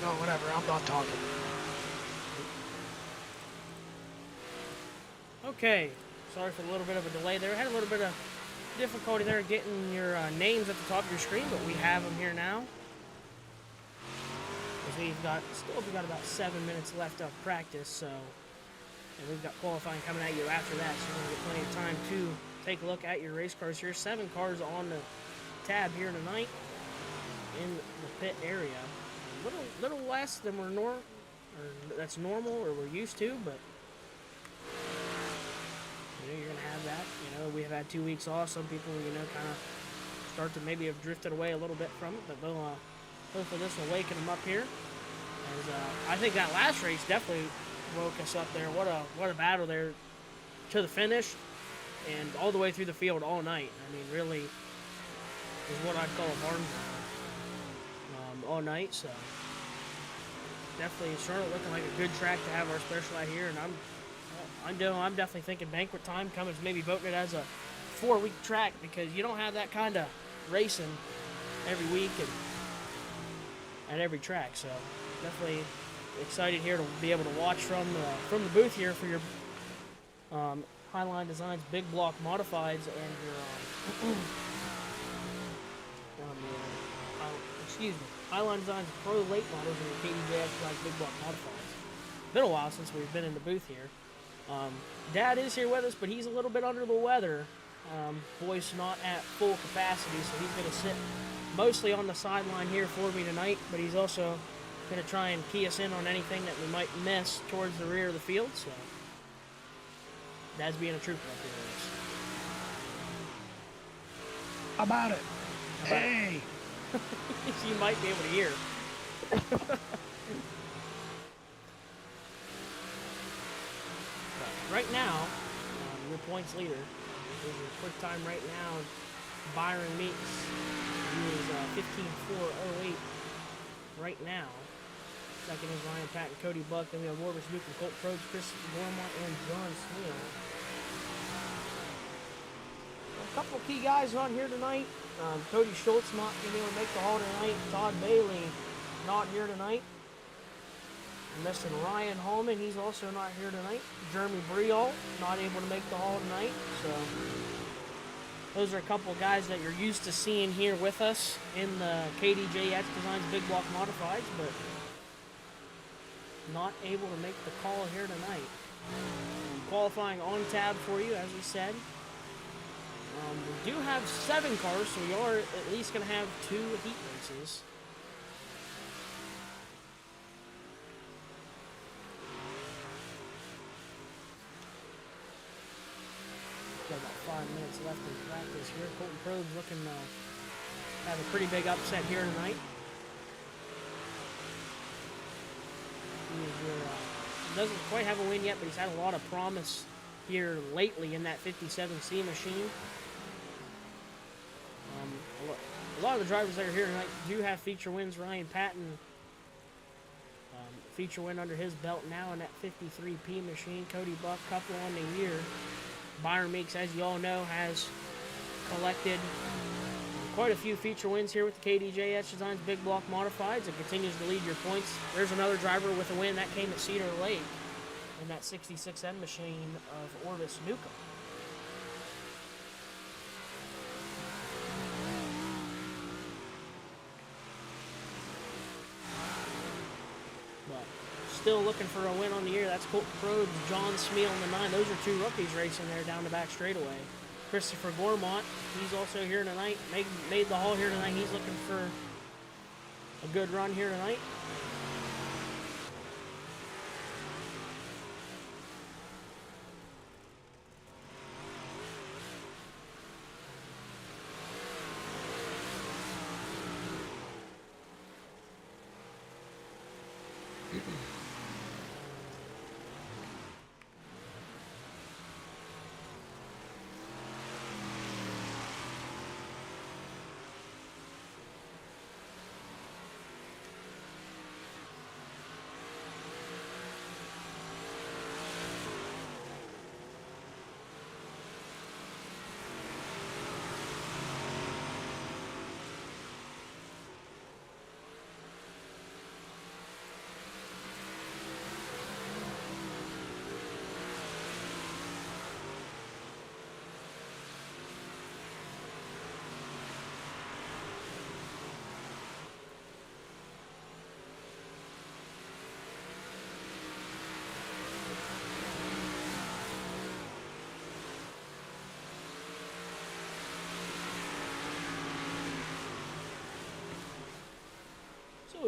No, whatever. I'm not talking. Okay, sorry for a little bit of a delay there. Had a little bit of difficulty there getting your names at the top of your screen, but we have them here now. Because we've got about 7 minutes left of practice, so, and we've got qualifying coming at you after that, so you're going to get plenty of time to take a look at your race cars here. 7 cars on the tab here tonight in the pit area. A little less than that's normal or we're used to, but you're going to have that. We have had 2 weeks off. Some people, kind of start to maybe have drifted away a little bit from it, but hopefully this will waken them up here. As, I think that last race definitely woke us up there. What a battle there to the finish and all the way through the field all night. I mean, really is what I'd call a barn burner all night. So definitely Charlotte looking like a good track to have our special out here, and I'm definitely thinking banquet time coming, maybe voting it as a 4-week track, because you don't have that kind of racing every week and at every track. So definitely excited here to be able to watch from the booth here for your HighLine Designz big block modifieds and your HighLine Designz Pro late models and your KDJX big block modifieds. Been a while since we've been in the booth here. Dad is here with us, but he's a little bit under the weather. Boy's not at full capacity, so he's going to sit mostly on the sideline here for me tonight, but he's also going to try and key us in on anything that we might miss towards the rear of the field. So Dad's being a trooper up here with us. How about it? Hey! You might be able to hear. Right now, your points leader is your quick time right now. Byron Meeks, he is 15.408 right now. Second is Ryan Patton, Cody Buck. Then we have Warvis Newcomb, Colt Probes, Chris Gormont, and John Sneal. A couple key guys on here tonight. Cody Schultz not going to be able to make the haul tonight. Todd Bailey not here tonight. Missing Ryan Holman, he's also not here tonight. Jeremy Briol, not able to make the haul tonight. So those are a couple of guys that you're used to seeing here with us in the KDJX Designs Big Block Modifieds, but not able to make the call here tonight. Qualifying on tab for you, as we said. We do have 7 cars, so we are at least going to have 2 heat races. Got about 5 minutes left in practice here. Colton Probes looking to have a pretty big upset here tonight. He doesn't quite have a win yet, but he's had a lot of promise here lately in that 57C machine. A lot of the drivers that are here tonight do have feature wins. Ryan Patton, feature win under his belt now in that 53P machine. Cody Buck, couple on the year. Byron Meeks, as you all know, has collected quite a few feature wins here with the KDJX Designs Big Block Modifieds and continues to lead your points. There's another driver with a win that came at Cedar Lake in that 66N machine of Orvis Newcomb. But still looking for a win on the year. That's Colton Probes, John Smeal in the 9. Those are 2 rookies racing there down the back straightaway. Christopher Gormont, he's also here tonight. Made the haul here tonight. He's looking for a good run here tonight.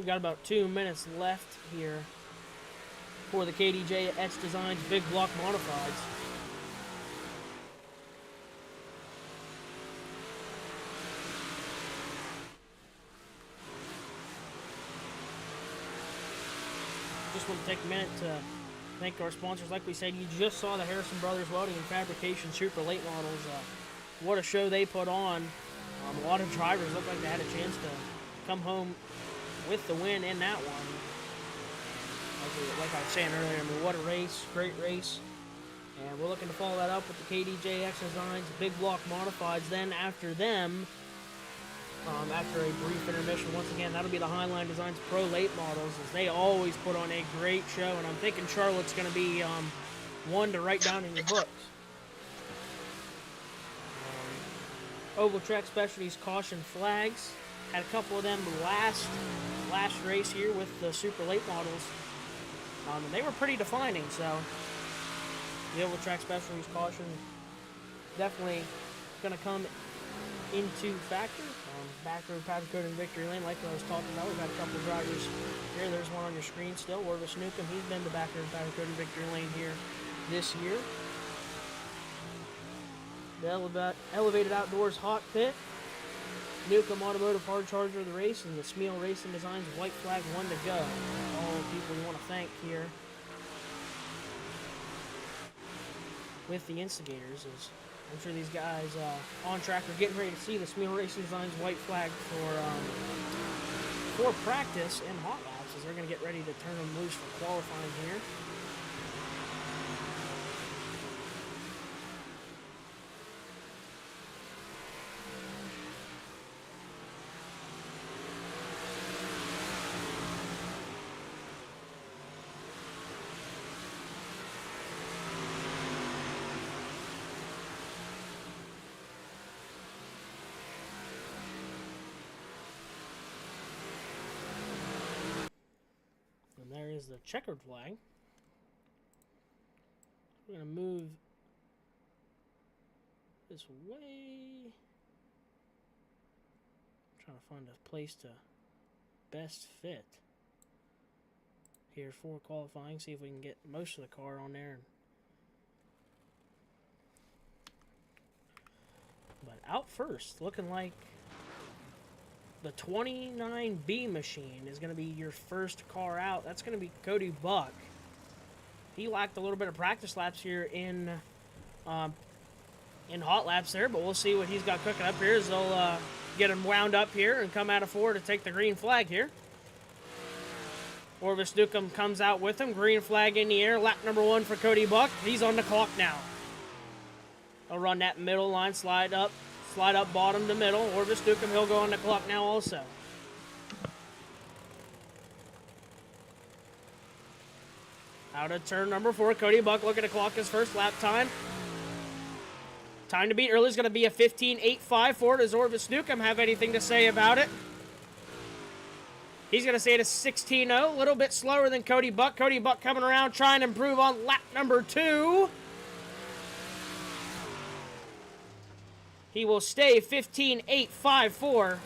we've got about 2 minutes left here for the KDJ Etched Designz Big Block Modifieds. Just want to take a minute to thank our sponsors. Like we said, you just saw the Harrison Brothers Welding and Fabrication Super Late Models. What a show they put on. A lot of drivers looked like they had a chance to come home with the win in that one. Like I was saying earlier, I mean, what a race, great race. And we're looking to follow that up with the KDJ Etched Designz Big Block Modifieds. Then after them, after a brief intermission, once again, that'll be the HighLine Designz Pro Late Models, as they always put on a great show. And I'm thinking Charlotte's going to be one to write down in your books. Oval Track Specialties Caution Flags. Had a couple of them last race here with the Super Late Models. And they were pretty defining, so the Oval Track Specialties Caution definitely going to come into factor. Back road powder coating victory lane, like I was talking about, we've got a couple of drivers here. There's one on your screen still, Orvis Newcomb. He's been to back road powder coating victory lane here this year. The Elevated Outdoors Hot Pit, Newcomb Automotive Hard Charger of the race, and the Smeal Racing Designs White Flag 1 to go. All the people we want to thank here with the Instigators is, I'm sure these guys on track are getting ready to see the Smeal Racing Designs White Flag for practice and hot laps, as they're going to get ready to turn them loose for qualifying here. There is the checkered flag. We're going to move this way. I'm trying to find a place to best fit here for qualifying. See if we can get most of the car on there. But out first, looking like the 29B machine is going to be your first car out. That's going to be Cody Buck. He lacked a little bit of practice laps here in hot laps there, but we'll see what he's got cooking up here as they'll get him wound up here and come out of 4 to take the green flag here. Orvis Newcomb comes out with him. Green flag in the air. Lap number 1 for Cody Buck. He's on the clock now. He'll run that middle line, slide up bottom to middle. Orvis Newcomb, he'll go on the clock now also. Out of turn number 4, Cody Buck looking to clock his first lap time. Time to beat early is going to be a 15.854. Does Orvis Newcomb have anything to say about it? He's going to say it is 16.0, a little bit slower than Cody Buck. Cody Buck coming around trying to improve on lap number 2. He will stay 15.854.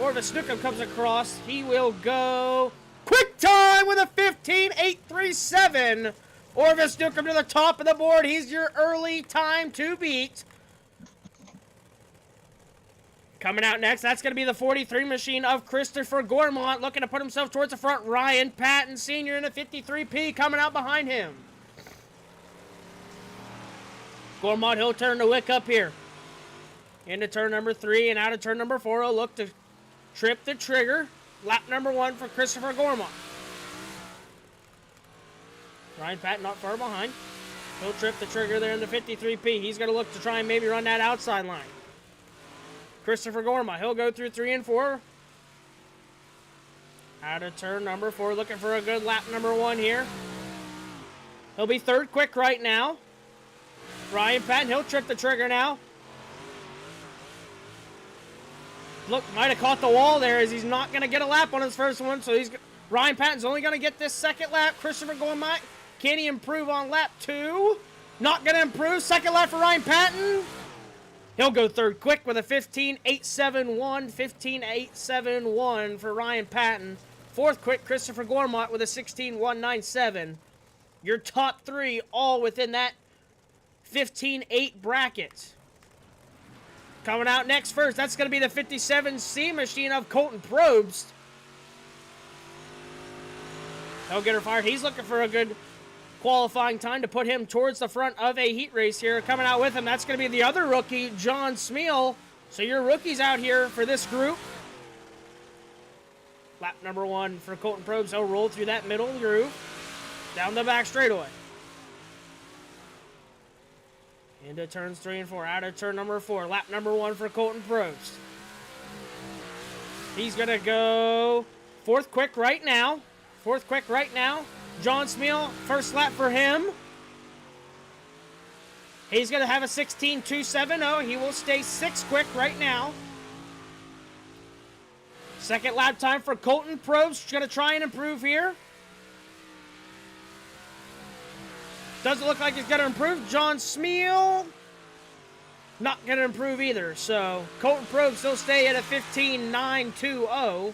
Orvis Newcomb comes across. He will go quick time with a 15.837. Orvis Newcomb to the top of the board. He's your early time to beat. Coming out next, that's going to be the 43 machine of Christopher Gormont, looking to put himself towards the front. Ryan Patton, Sr. in a 53P, coming out behind him. Gormont, he'll turn the wick up here. Into turn number 3 and out of turn number 4. He'll look to trip the trigger. Lap number 1 for Christopher Gormont. Ryan Patton not far behind. He'll trip the trigger there in the 53P. He's going to look to try and maybe run that outside line. Christopher Gormont, he'll go through 3 and 4. Out of turn number 4, looking for a good lap number 1 here. He'll be third quick right now. Ryan Patton, he'll trip the trigger now. Look, might have caught the wall there as he's not going to get a lap on his first one. So Ryan Patton's only going to get this second lap. Christopher Gormont, can he improve on lap 2? Not going to improve. Second lap for Ryan Patton. He'll go third quick with a 15.871. 15.871 for Ryan Patton. Fourth quick, Christopher Gormont with a 16.197. Your top three all within that 15.8 bracket. Coming out next first, that's going to be the 57C machine of Colton Probst. He'll get her fired. He's looking for a good qualifying time to put him towards the front of a heat race here. Coming out with him, that's going to be the other rookie, John Smeal. So your rookies out here for this group. Lap number 1 for Colton Probst. He'll roll through that middle groove. Down the back straightaway. Into turns 3 and 4. Out of turn number 4. Lap number 1 for Colton Probst. He's going to go fourth quick right now. Fourth quick right now. John Smeal, first lap for him. He's going to have a 16.270. He will stay 6th quick right now. Second lap time for Colton Probst. Going to try and improve here. Doesn't look like he's going to improve. John Smeal, not going to improve either. So, Colton Probst will stay at a 15.920.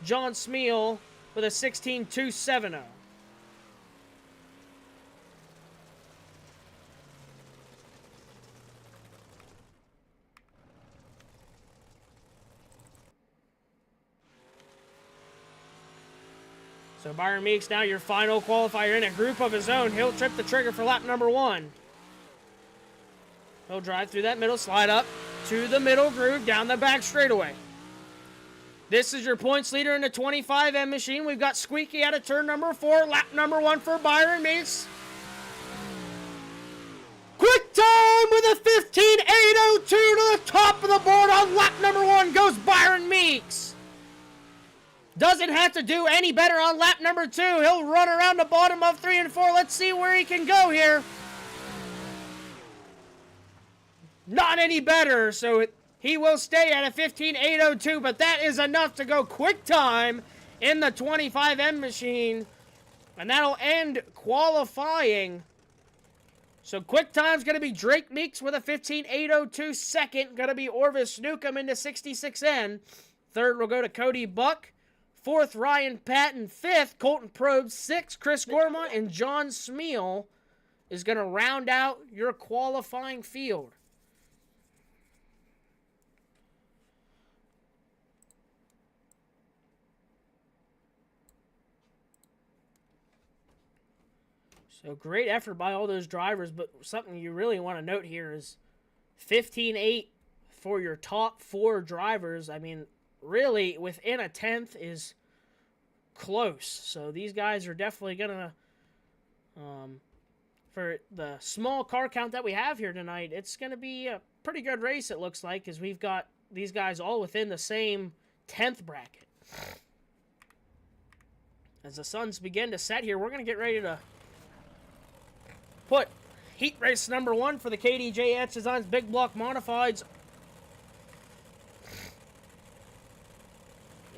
John Smeal with a 16.270. So Byron Meeks now your final qualifier in a group of his own. He'll trip the trigger for lap number 1. He'll drive through that middle, slide up to the middle groove, down the back straightaway. This is your points leader in the 25M machine. We've got Squeaky out of turn number 4. Lap number 1 for Byron Meeks. Quick time with a 15.802 to the top of the board on lap number 1 goes Byron Meeks. Doesn't have to do any better on lap number 2. He'll run around the bottom of 3 and 4. Let's see where he can go here. Not any better, so he will stay at a 15.802, but that is enough to go quick time in the 25M machine, and that'll end qualifying. So quick time's going to be Drake Meeks with a 15.802. Second, going to be Orvis Newcomb into 66N. Third will go to Cody Buck. Fourth, Ryan Patton. Fifth, Colton Probst. Sixth, Chris Gormont. And John Smeal is going to round out your qualifying field. So great effort by all those drivers, but something you really want to note here is 15.8 for your top 4 drivers. I mean, really, within a 10th is close. So these guys are definitely going to, for the small car count that we have here tonight, it's going to be a pretty good race, it looks like, because we've got these guys all within the same 10th bracket. As the suns begin to set here, we're going to get ready to put heat race number 1 for the KDJ Etched Designz Big Block Modifieds.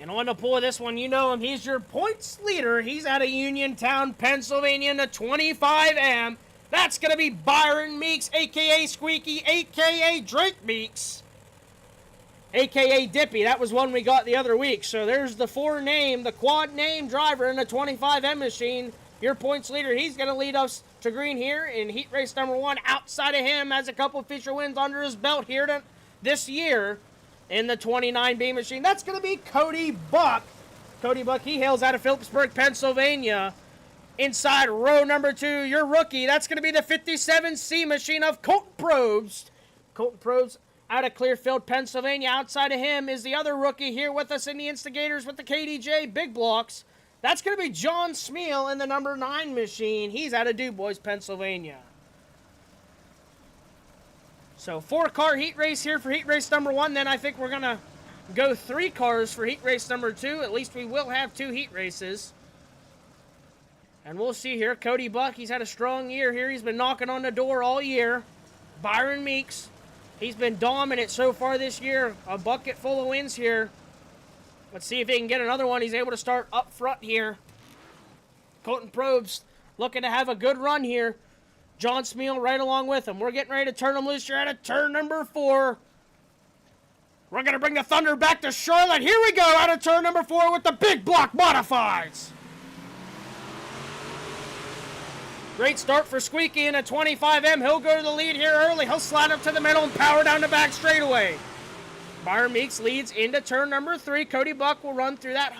And on the pull of this one, you know him. He's your points leader. He's out of Uniontown, Pennsylvania in the 25M. That's going to be Byron Meeks, a.k.a. Squeaky, a.k.a. Drake Meeks, a.k.a. Dippy. That was one we got the other week. So there's the the quad name driver in the 25M machine. Your points leader. He's going to lead us to green here in heat race number 1. Outside of him, has a couple feature wins under his belt here this year in the 29B machine. That's going to be Cody Buck. Cody Buck, he hails out of Phillipsburg, Pennsylvania. Inside row number 2, your rookie. That's going to be the 57C machine of Colton Probst. Colton Probst out of Clearfield, Pennsylvania. Outside of him is the other rookie here with us in the Instigators with the KDJ Big Blocks. That's going to be John Smeal in the number 9 machine. He's out of DuBois, Pennsylvania. So 4-car heat race here for heat race number 1. Then I think we're going to go 3 cars for heat race number 2. At least we will have 2 heat races. And we'll see here. Cody Buck, he's had a strong year here. He's been knocking on the door all year. Byron Meeks, he's been dominant so far this year. A bucket full of wins here. Let's see if he can get another one. He's able to start up front here. Colton Probst looking to have a good run here. John Smeal right along with him. We're getting ready to turn them loose here out of turn number 4. We're going to bring the Thunder back to Charlotte. Here we go, out of turn number 4 with the big block modifieds. Great start for Squeaky in a 25M. He'll go to the lead here early. He'll slide up to the middle and power down the back straightaway. Byron Meeks leads into turn number 3. Cody Buck will run through that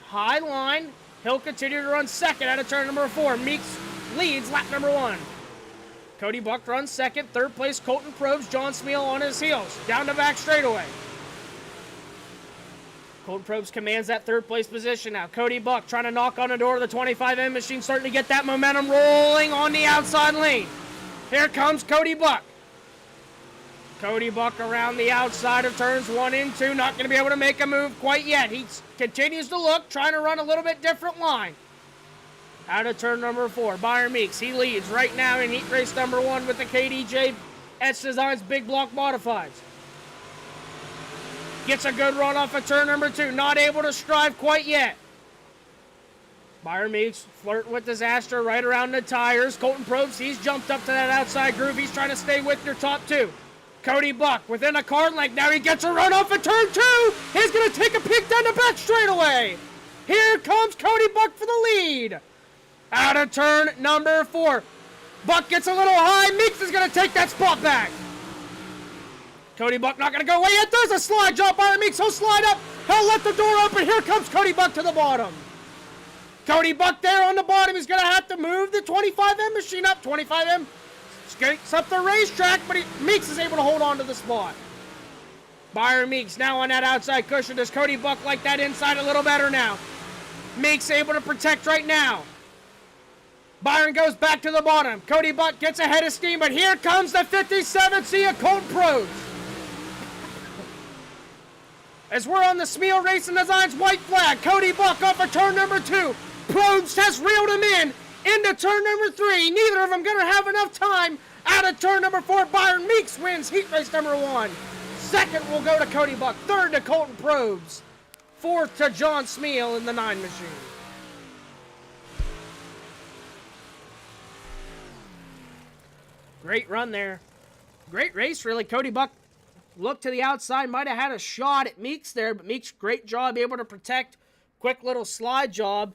high line. He'll continue to run second out of turn number 4. Meeks leads lap number 1. Cody Buck runs second. Third place, Colton Probst. John Smeal on his heels. Down the back straightaway. Colton Probst commands that third place position now. Cody Buck trying to knock on the door of the 25M machine, starting to get that momentum rolling on the outside lane. Here comes Cody Buck. Cody Buck around the outside of turns 1 and 2. Not going to be able to make a move quite yet. He continues to look, trying to run a little bit different line. Out of turn number 4, Byron Meeks. He leads right now in heat race number 1 with the KDJ Etched Designz Big Block Modifieds. Gets a good run off of turn number 2. Not able to strive quite yet. Byron Meeks flirting with disaster right around the tires. Colton Probst, he's jumped up to that outside groove. He's trying to stay with your top 2. Cody Buck within a car length. Now he gets a run off of turn 2. He's going to take a peek down the back straightaway. Here comes Cody Buck for the lead. Out of turn number 4. Buck gets a little high. Meeks is going to take that spot back. Cody Buck not going to go away yet. There's a slide job. Byron Meeks, he'll slide up. He'll let the door open. Here comes Cody Buck to the bottom. Cody Buck there on the bottom. He's going to have to move the 25M machine up. 25M skates up the racetrack, but Meeks is able to hold on to the spot. Byron Meeks now on that outside cushion. Does Cody Buck like that inside a little better now? Meeks able to protect right now. Byron goes back to the bottom. Cody Buck gets ahead of steam, but here comes the 57 Cia Colton Probst. As we're on the Smeal Racing Designs white flag, Cody Buck off of turn number 2. Probst has reeled him in into turn number 3. Neither of them going to have enough time. Out of turn number 4, Byron Meeks wins heat race number 1. Second will go to Cody Buck. Third to Colton Probst. Fourth to John Smeal in the 9 machine. Great run there. Great race, really. Cody Buck looked to the outside, might have had a shot at Meeks there, but Meeks, great job, able to protect. Quick little slide job.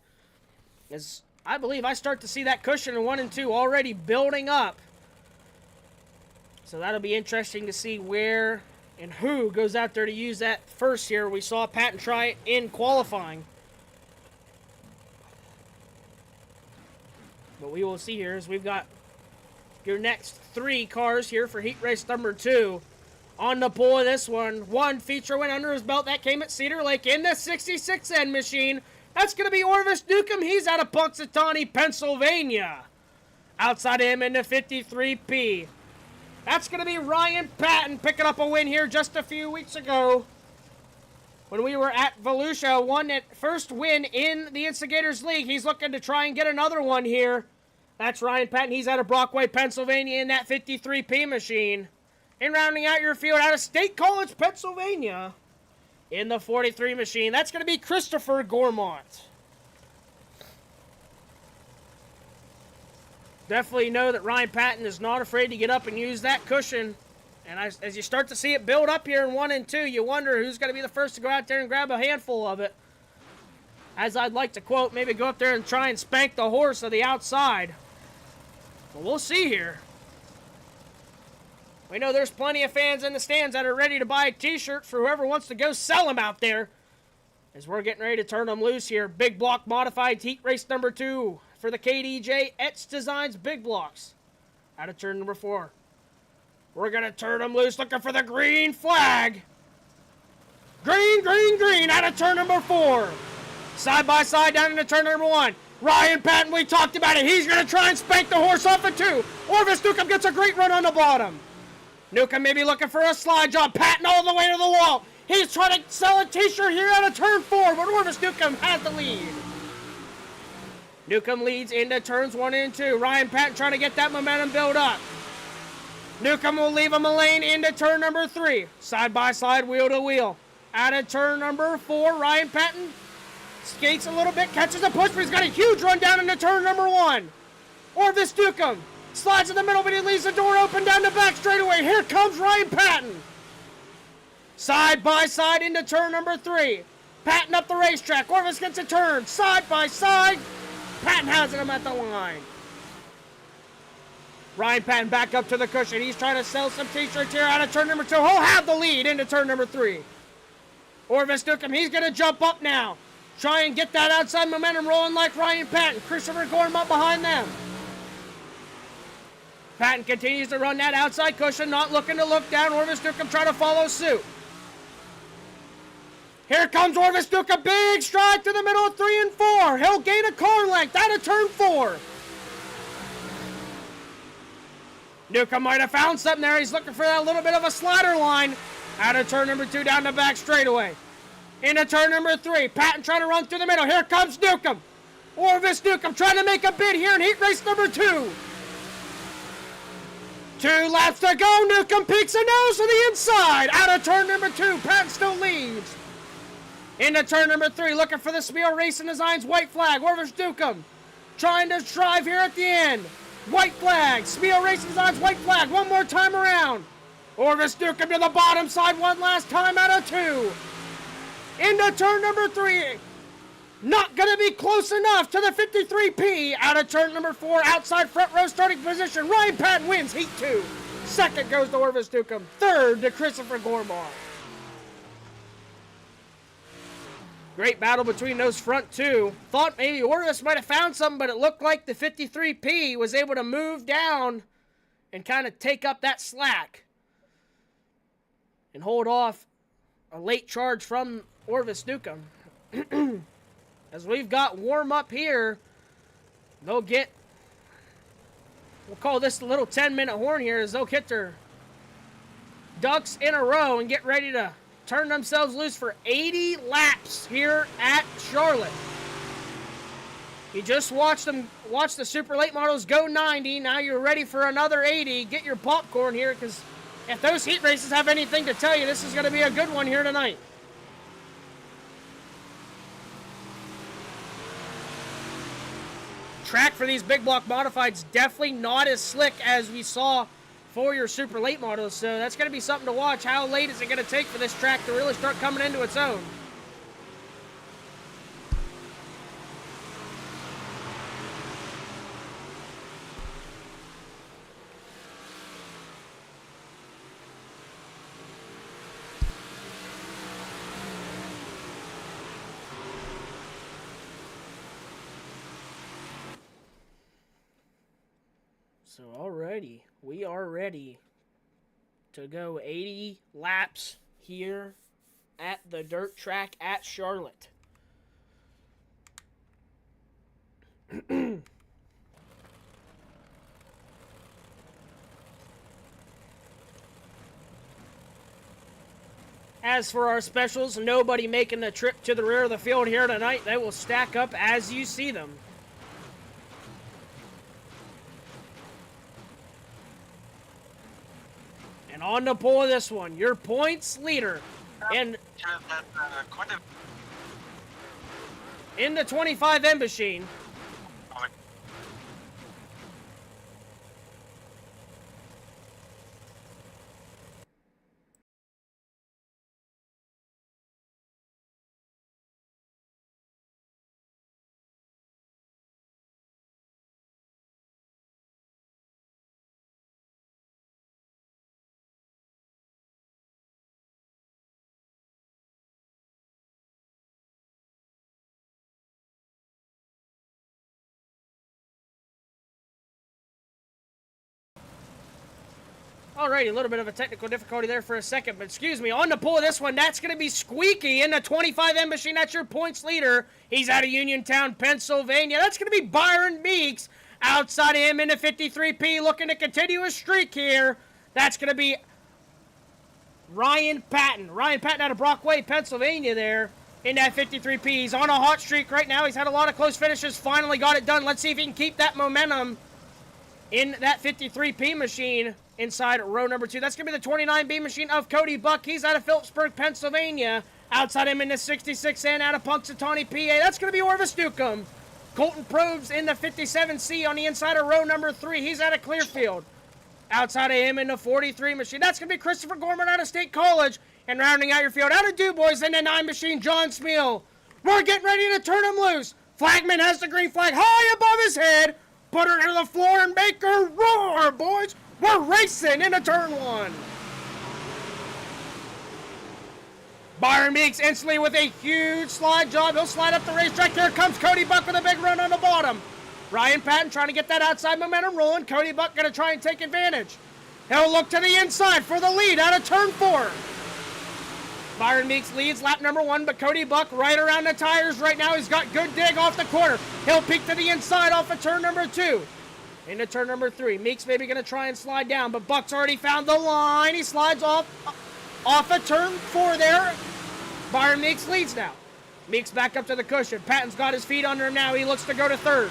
As I believe I start to see that cushion in 1 and 2 already building up. So that'll be interesting to see where and who goes out there to use that first here. We saw Patton try it in qualifying. But we will see here as we've got your next 3 cars here for heat race number 2. On the pole of this one feature win under his belt. That came at Cedar Lake in the 66N machine. That's going to be Orvis Newcomb. He's out of Punxsutawney, Pennsylvania. Outside of him in the 53P. That's going to be Ryan Patton picking up a win here just a few weeks ago. When we were at Volusia, won that first win in the Instigators League. He's looking to try and get another one here. That's Ryan Patton. He's out of Brockway, Pennsylvania in that 53P machine. And rounding out your field out of State College, Pennsylvania in the 43 machine. That's going to be Christopher Gormont. Definitely know that Ryan Patton is not afraid to get up and use that cushion. And as you start to see it build up here in 1 and 2, you wonder who's going to be the first to go out there and grab a handful of it. As I'd like to quote, maybe go up there and try and spank the horse of the outside. But we'll see here. We know there's plenty of fans in the stands that are ready to buy a t-shirt for whoever wants to go sell them out there. As we're getting ready to turn them loose here. Big block modified heat race number 2 for the KDJ Etched Designz Big Blocks. Out of turn number 4. We're going to turn them loose looking for the green flag. Green, green, green out of turn number 4. Side by side down into turn number 1. Ryan Patton, we talked about it. He's going to try and spank the horse off of 2. Orvis Newcomb gets a great run on the bottom. Newcomb may be looking for a slide job. Patton all the way to the wall. He's trying to sell a t-shirt here out of turn 4, but Orvis Newcomb has the lead. Newcomb leads into turns 1 and 2. Ryan Patton trying to get that momentum build up. Newcomb will leave him a lane into turn number 3. Side by side, wheel to wheel. Out of turn number 4, Ryan Patton skates a little bit, catches a push, but he's got a huge run down into turn number 1. Orvis Newcomb slides in the middle, but he leaves the door open down the back straightaway. Here comes Ryan Patton. Side by side into turn number 3. Patton up the racetrack. Orvis gets a turn. Side by side. Patton has him at the line. Ryan Patton back up to the cushion. He's trying to sell some t-shirts here out of turn number 2. He'll have the lead into turn number 3. Orvis Newcomb, he's going to jump up now. Try and get that outside momentum rolling like Ryan Patton. Christopher Gorham up behind them. Patton continues to run that outside cushion, not looking to look down. Orvis Newcomb trying to follow suit. Here comes Orvis Newcomb, big stride to the middle of 3 and 4. He'll gain a car length out of turn 4. Newcomb might have found something there. He's looking for that little bit of a slider line. Out of turn number 2, down the back straightaway. Into turn number 3. Patton trying to run through the middle. Here comes Newcomb. Orvis Newcomb trying to make a bid here in heat race number 2. 2 laps to go. Newcomb peeks a nose to the inside. Out of turn number 2. Patton still leads. Into turn number 3. Looking for the Spiel Racing Designz white flag. Orvis Newcomb trying to drive here at the end. White flag. Spiel Racing Designz white flag. One more time around. Orvis Newcomb to the bottom side one last time out of 2. Into turn number 3. Not going to be close enough to the 53P. Out of turn number 4. Outside front row starting position. Ryan Patton wins heat 2. Second goes to Orvis Newcomb. Third to Christopher Gorham. Great battle between those front 2. Thought maybe Orvis might have found something, but it looked like the 53P was able to move down and kind of take up that slack and hold off a late charge from Orvis Newcomb. As we've got warm up here, they'll get, we'll call this the little 10-minute horn here, as they'll get their ducks in a row and get ready to turn themselves loose for 80 laps here at Charlotte. You just watch the super late models go 90. Now you're ready for another 80. Get your popcorn here, because if those heat races have anything to tell you, this is going to be a good one here tonight. Track for these big block modifieds definitely not as slick as we saw for your super late models, so that's going to be something to watch. How late is it going to take for this track to really start coming into its own? So alrighty, we are ready to go 80 laps here at the dirt track at Charlotte. As for our specials, nobody making the trip to the rear of the field here tonight. They will stack up as you see them. And on the pole of this one, your points leader in the 25 M machine. Alrighty, a little bit of a technical difficulty there for a second, but excuse me, on the pull of this one, that's going to be Squeaky in the 25M machine. That's your points leader. He's out of Uniontown, Pennsylvania. That's going to be Byron Meeks outside of him in the 53P, looking to continue his streak here. That's going to be Ryan Patton. Ryan Patton out of Brockway, Pennsylvania there in that 53P. He's on a hot streak right now. He's had a lot of close finishes, finally got it done. Let's see if he can keep that momentum in that 53P machine inside row number 2. That's going to be the 29B machine of Cody Buck. He's out of Phillipsburg, Pennsylvania. Outside him in the 66N out of Punxsutawney, PA. That's going to be Orvis Newcomb. Colton Probes in the 57C on the inside of row number 3. He's out of Clearfield. Outside of him in the 43 machine. That's going to be Christopher Gorman out of State College. And rounding out your field, out of Du Bois in the 9 machine, John Smeal. We're getting ready to turn him loose. Flagman has the green flag high above his head. Put her to the floor and make her roar, boys. We're racing into turn 1. Byron Meeks instantly with a huge slide job. He'll slide up the racetrack. Here comes Cody Buck with a big run on the bottom. Ryan Patton trying to get that outside momentum rolling. Cody Buck going to try and take advantage. He'll look to the inside for the lead out of turn 4. Byron Meeks leads lap number 1, but Cody Buck right around the tires right now. He's got good dig off the corner. He'll peek to the inside off of turn number 2. Into turn number 3. Meeks maybe going to try and slide down, but Buck's already found the line. He slides off of turn 4 there. Byron Meeks leads now. Meeks back up to the cushion. Patton's got his feet under him now. He looks to go to 3rd.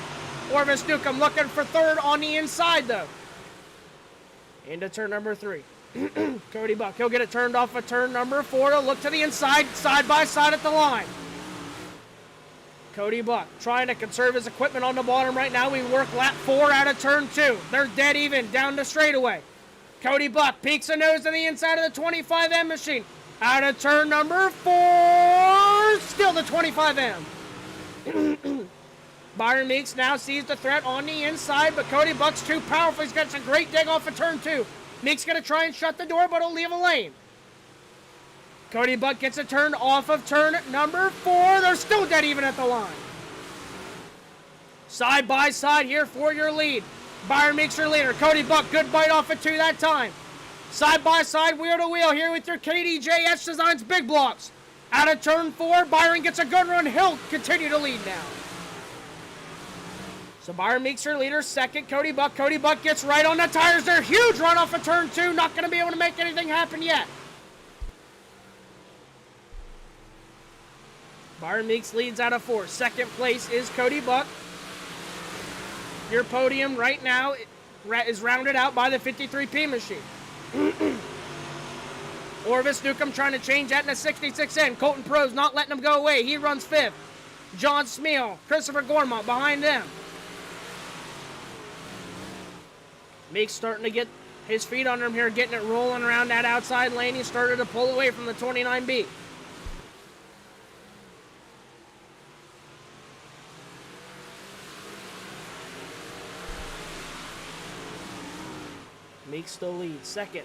Orvis Newcomb looking for 3rd on the inside, though. Into turn number 3. Cody Buck, he'll get it turned off of turn number 4. He'll look to the inside, side by side at the line. Cody Buck trying to conserve his equipment on the bottom right now. We work lap 4 out of turn 2. They're dead even down the straightaway. Cody Buck peeks a nose to the inside of the 25M machine. Out of turn number 4, still the 25M. Byron Meeks now sees the threat on the inside, but Cody Buck's too powerful. He's got some great dig off of turn 2. Meeks going to try and shut the door, but he'll leave a lane. Cody Buck gets it turned off of turn number 4. They're still dead even at the line. Side by side here for your lead. Byron Meeks your leader. Cody Buck, good bite off of 2 that time. Side by side, wheel to wheel here with your KDJ Etched Designz big blocks. Out of turn 4, Byron gets a good run. He'll continue to lead now. So Byron Meeks your leader, 2nd, Cody Buck. Cody Buck gets right on the tires there. Huge run off of turn 2. Not going to be able to make anything happen yet. Byron Meeks leads out of 4. 2nd place is Cody Buck. Your podium right now is rounded out by the 53P machine. Orvis Newcomb trying to change that in a 66N. Colton Pro's not letting him go away. He runs 5th. John Smeal, Christopher Gormont behind them. Meeks starting to get his feet under him here, getting it rolling around that outside lane. He started to pull away from the 29B. Meeks still leads. 2nd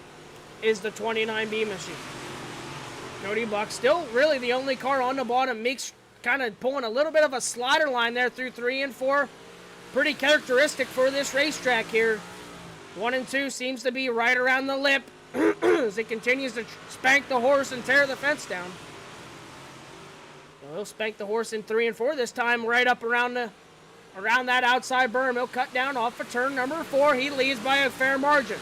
is the 29B machine. Cody Buck still really the only car on the bottom. Meeks kind of pulling a little bit of a slider line there through 3 and 4. Pretty characteristic for this racetrack here. 1 and 2 seems to be right around the lip as it continues to spank the horse and tear the fence down. He'll spank the horse in 3 and 4 this time right up around that outside berm. He'll cut down off of turn number 4. He leads by a fair margin.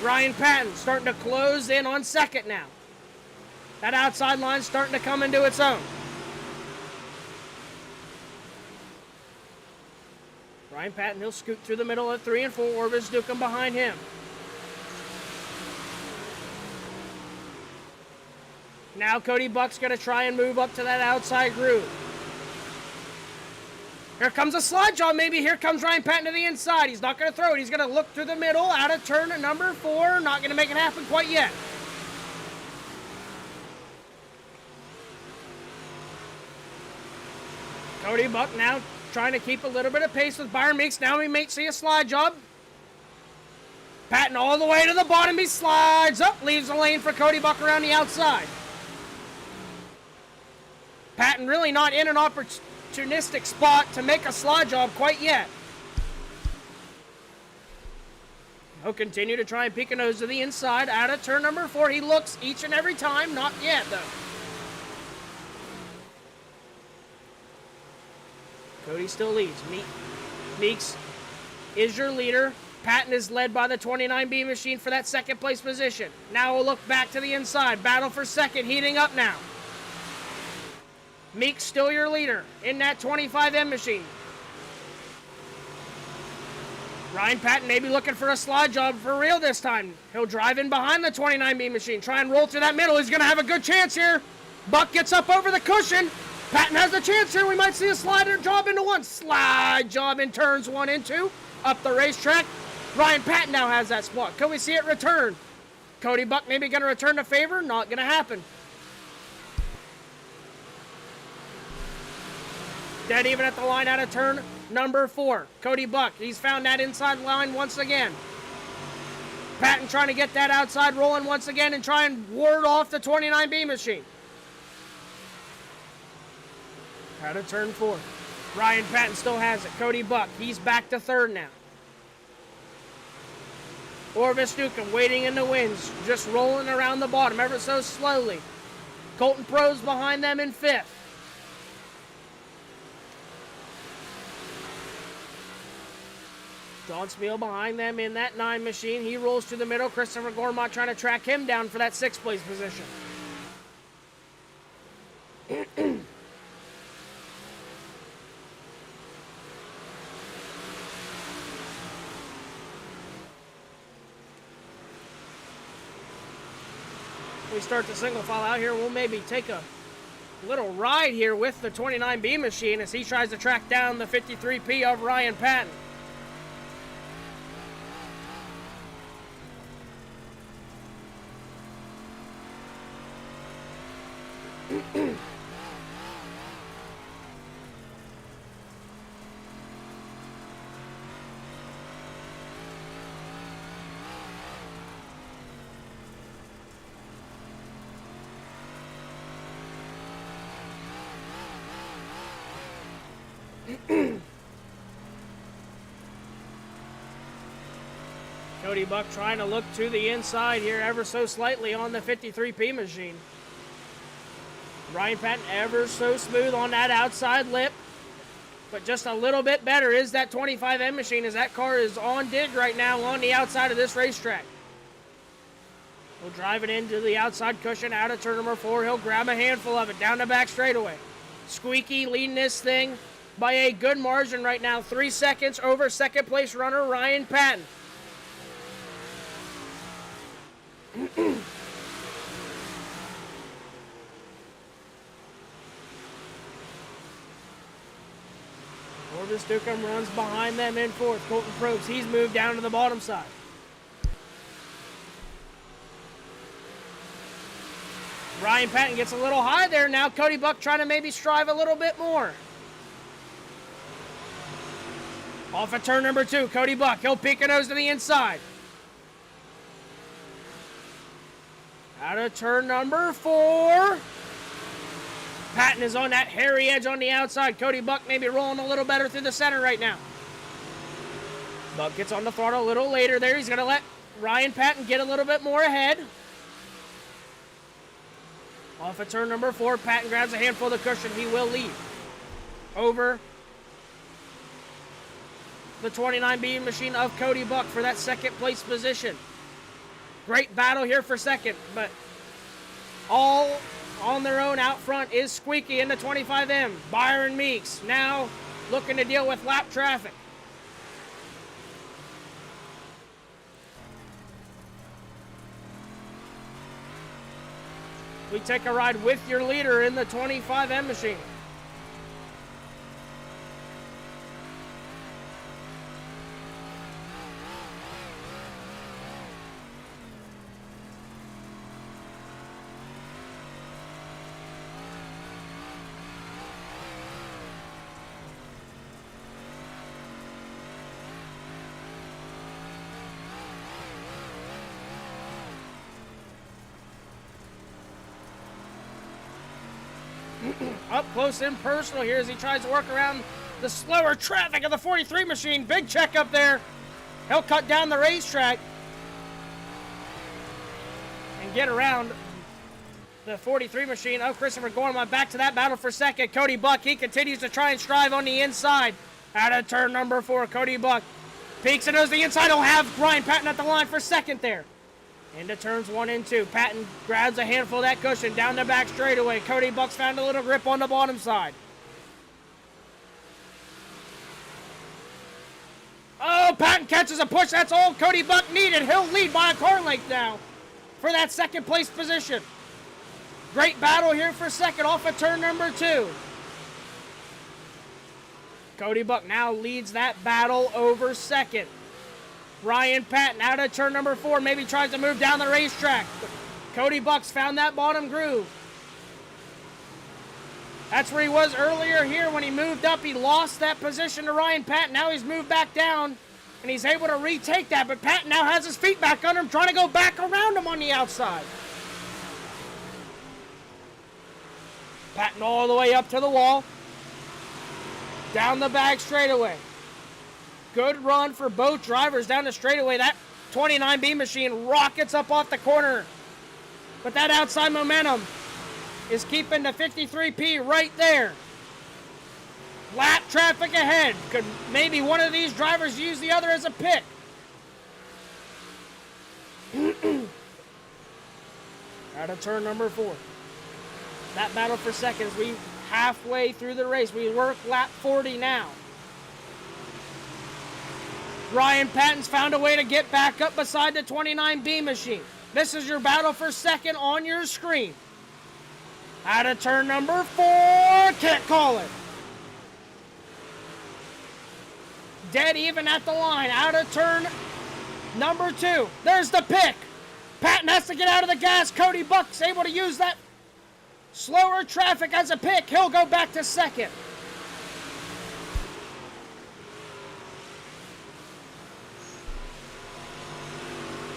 Ryan Patton starting to close in on 2nd now. That outside line starting to come into its own. Ryan Patton, he'll scoot through the middle of 3 and 4. Orvis Newcomb behind him. Now Cody Buck's going to try and move up to that outside groove. Here comes a slide job, maybe. Here comes Ryan Patton to the inside. He's not going to throw it. He's going to look through the middle out of turn number 4. Not going to make it happen quite yet. Cody Buck now trying to keep a little bit of pace with Byron Meeks. Now we may see a slide job. Patton all the way to the bottom. He slides up, leaves the lane for Cody Buck around the outside. Patton really not in an opportunistic spot to make a slide job quite yet. He'll continue to try and peek a nose to the inside out of turn number 4. He looks each and every time. Not yet, though. Cody still leads. Meeks is your leader. Patton is led by the 29B machine for that 2nd place position. Now we'll look back to the inside. Battle for 2nd heating up now. Meeks still your leader in that 25M machine. Ryan Patton may be looking for a slide job for real this time. He'll drive in behind the 29B machine. Try and roll through that middle. He's going to have a good chance here. Buck gets up over the cushion. Patton has a chance here. We might see a slider job into 1. Slide job in turns 1 and 2. Up the racetrack. Ryan Patton now has that spot. Can we see it return? Cody Buck maybe going to return the favor. Not going to happen. Dead even at the line out of turn number 4. Cody Buck, he's found that inside line once again. Patton trying to get that outside rolling once again and try and ward off the 29B machine. Out of turn 4. Ryan Patton still has it. Cody Buck, he's back to 3rd now. Orvis Newcomb waiting in the winds, just rolling around the bottom ever so slowly. Colton Probst behind them in 5th. John Spiel behind them in that 9 machine. He rolls to the middle. Christopher Gormont trying to track him down for that 6th place position. We start the single file out here. We'll maybe take a little ride here with the 29B machine as he tries to track down the 53P of Ryan Patton. Cody Buck trying to look to the inside here ever so slightly on the 53P machine. Ryan Patton ever so smooth on that outside lip, but just a little bit better is that 25M machine as that car is on dig right now on the outside of this racetrack. He'll drive it into the outside cushion out of turn number 4. He'll grab a handful of it down the back straightaway. Squeaky leading this thing by a good margin right now. 3 seconds over 2nd place runner Ryan Patton. Orvis Newcomb runs behind them in 4th. Colton Probst, he's moved down to the bottom side. Ryan Patton gets a little high there now. Cody Buck trying to maybe strive a little bit more. Off of turn number 2, Cody Buck. He'll peek a nose to the inside. Out of turn number 4. Patton is on that hairy edge on the outside. Cody Buck maybe rolling a little better through the center right now. Buck gets on the throttle a little later there. He's going to let Ryan Patton get a little bit more ahead. Off of turn number 4, Patton grabs a handful of the cushion. He will lead over the 29B machine of Cody Buck for that 2nd place position. Great battle here for 2nd, but all on their own out front is Squeaky in the 25M. Byron Meeks now looking to deal with lap traffic. We take a ride with your leader in the 25M machine. Up close and personal here as he tries to work around the slower traffic of the 43 machine. Big check up there. He'll cut down the racetrack and get around the 43 machine of Christopher Gormont. Back to that battle for 2nd. Cody Buck, he continues to try and strive on the inside. Out of turn number 4, Cody Buck peeks and knows the inside. He'll have Ryan Patton at the line for 2nd there. Into turns 1 and 2. Patton grabs a handful of that cushion down the back straightaway. Cody Buck's found a little grip on the bottom side. Oh, Patton catches a push. That's all Cody Buck needed. He'll lead by a car length now for that 2nd place position. Great battle here for 2nd off of turn number 2. Cody Buck now leads that battle over 2nd. Ryan Patton out of turn number 4. Maybe tries to move down the racetrack. Cody Bucks found that bottom groove. That's where he was earlier here when he moved up. He lost that position to Ryan Patton. Now he's moved back down, and he's able to retake that. But Patton now has his feet back under him, trying to go back around him on the outside. Patton all the way up to the wall. Down the back straightaway. Good run for both drivers down the straightaway. That 29B machine rockets up off the corner. But that outside momentum is keeping the 53P right there. Lap traffic ahead. Could maybe one of these drivers use the other as a pick? Out of turn number 4. That battle for seconds. We halfway through the race. We work lap 40 now. Ryan Patton's found a way to get back up beside the 29B machine. This is your battle for second on your screen. Out of turn number 4, can't call it. Dead even at the line, out of turn number 2. There's the pick. Patton has to get out of the gas. Cody Bucks able to use that slower traffic as a pick. He'll go back to second.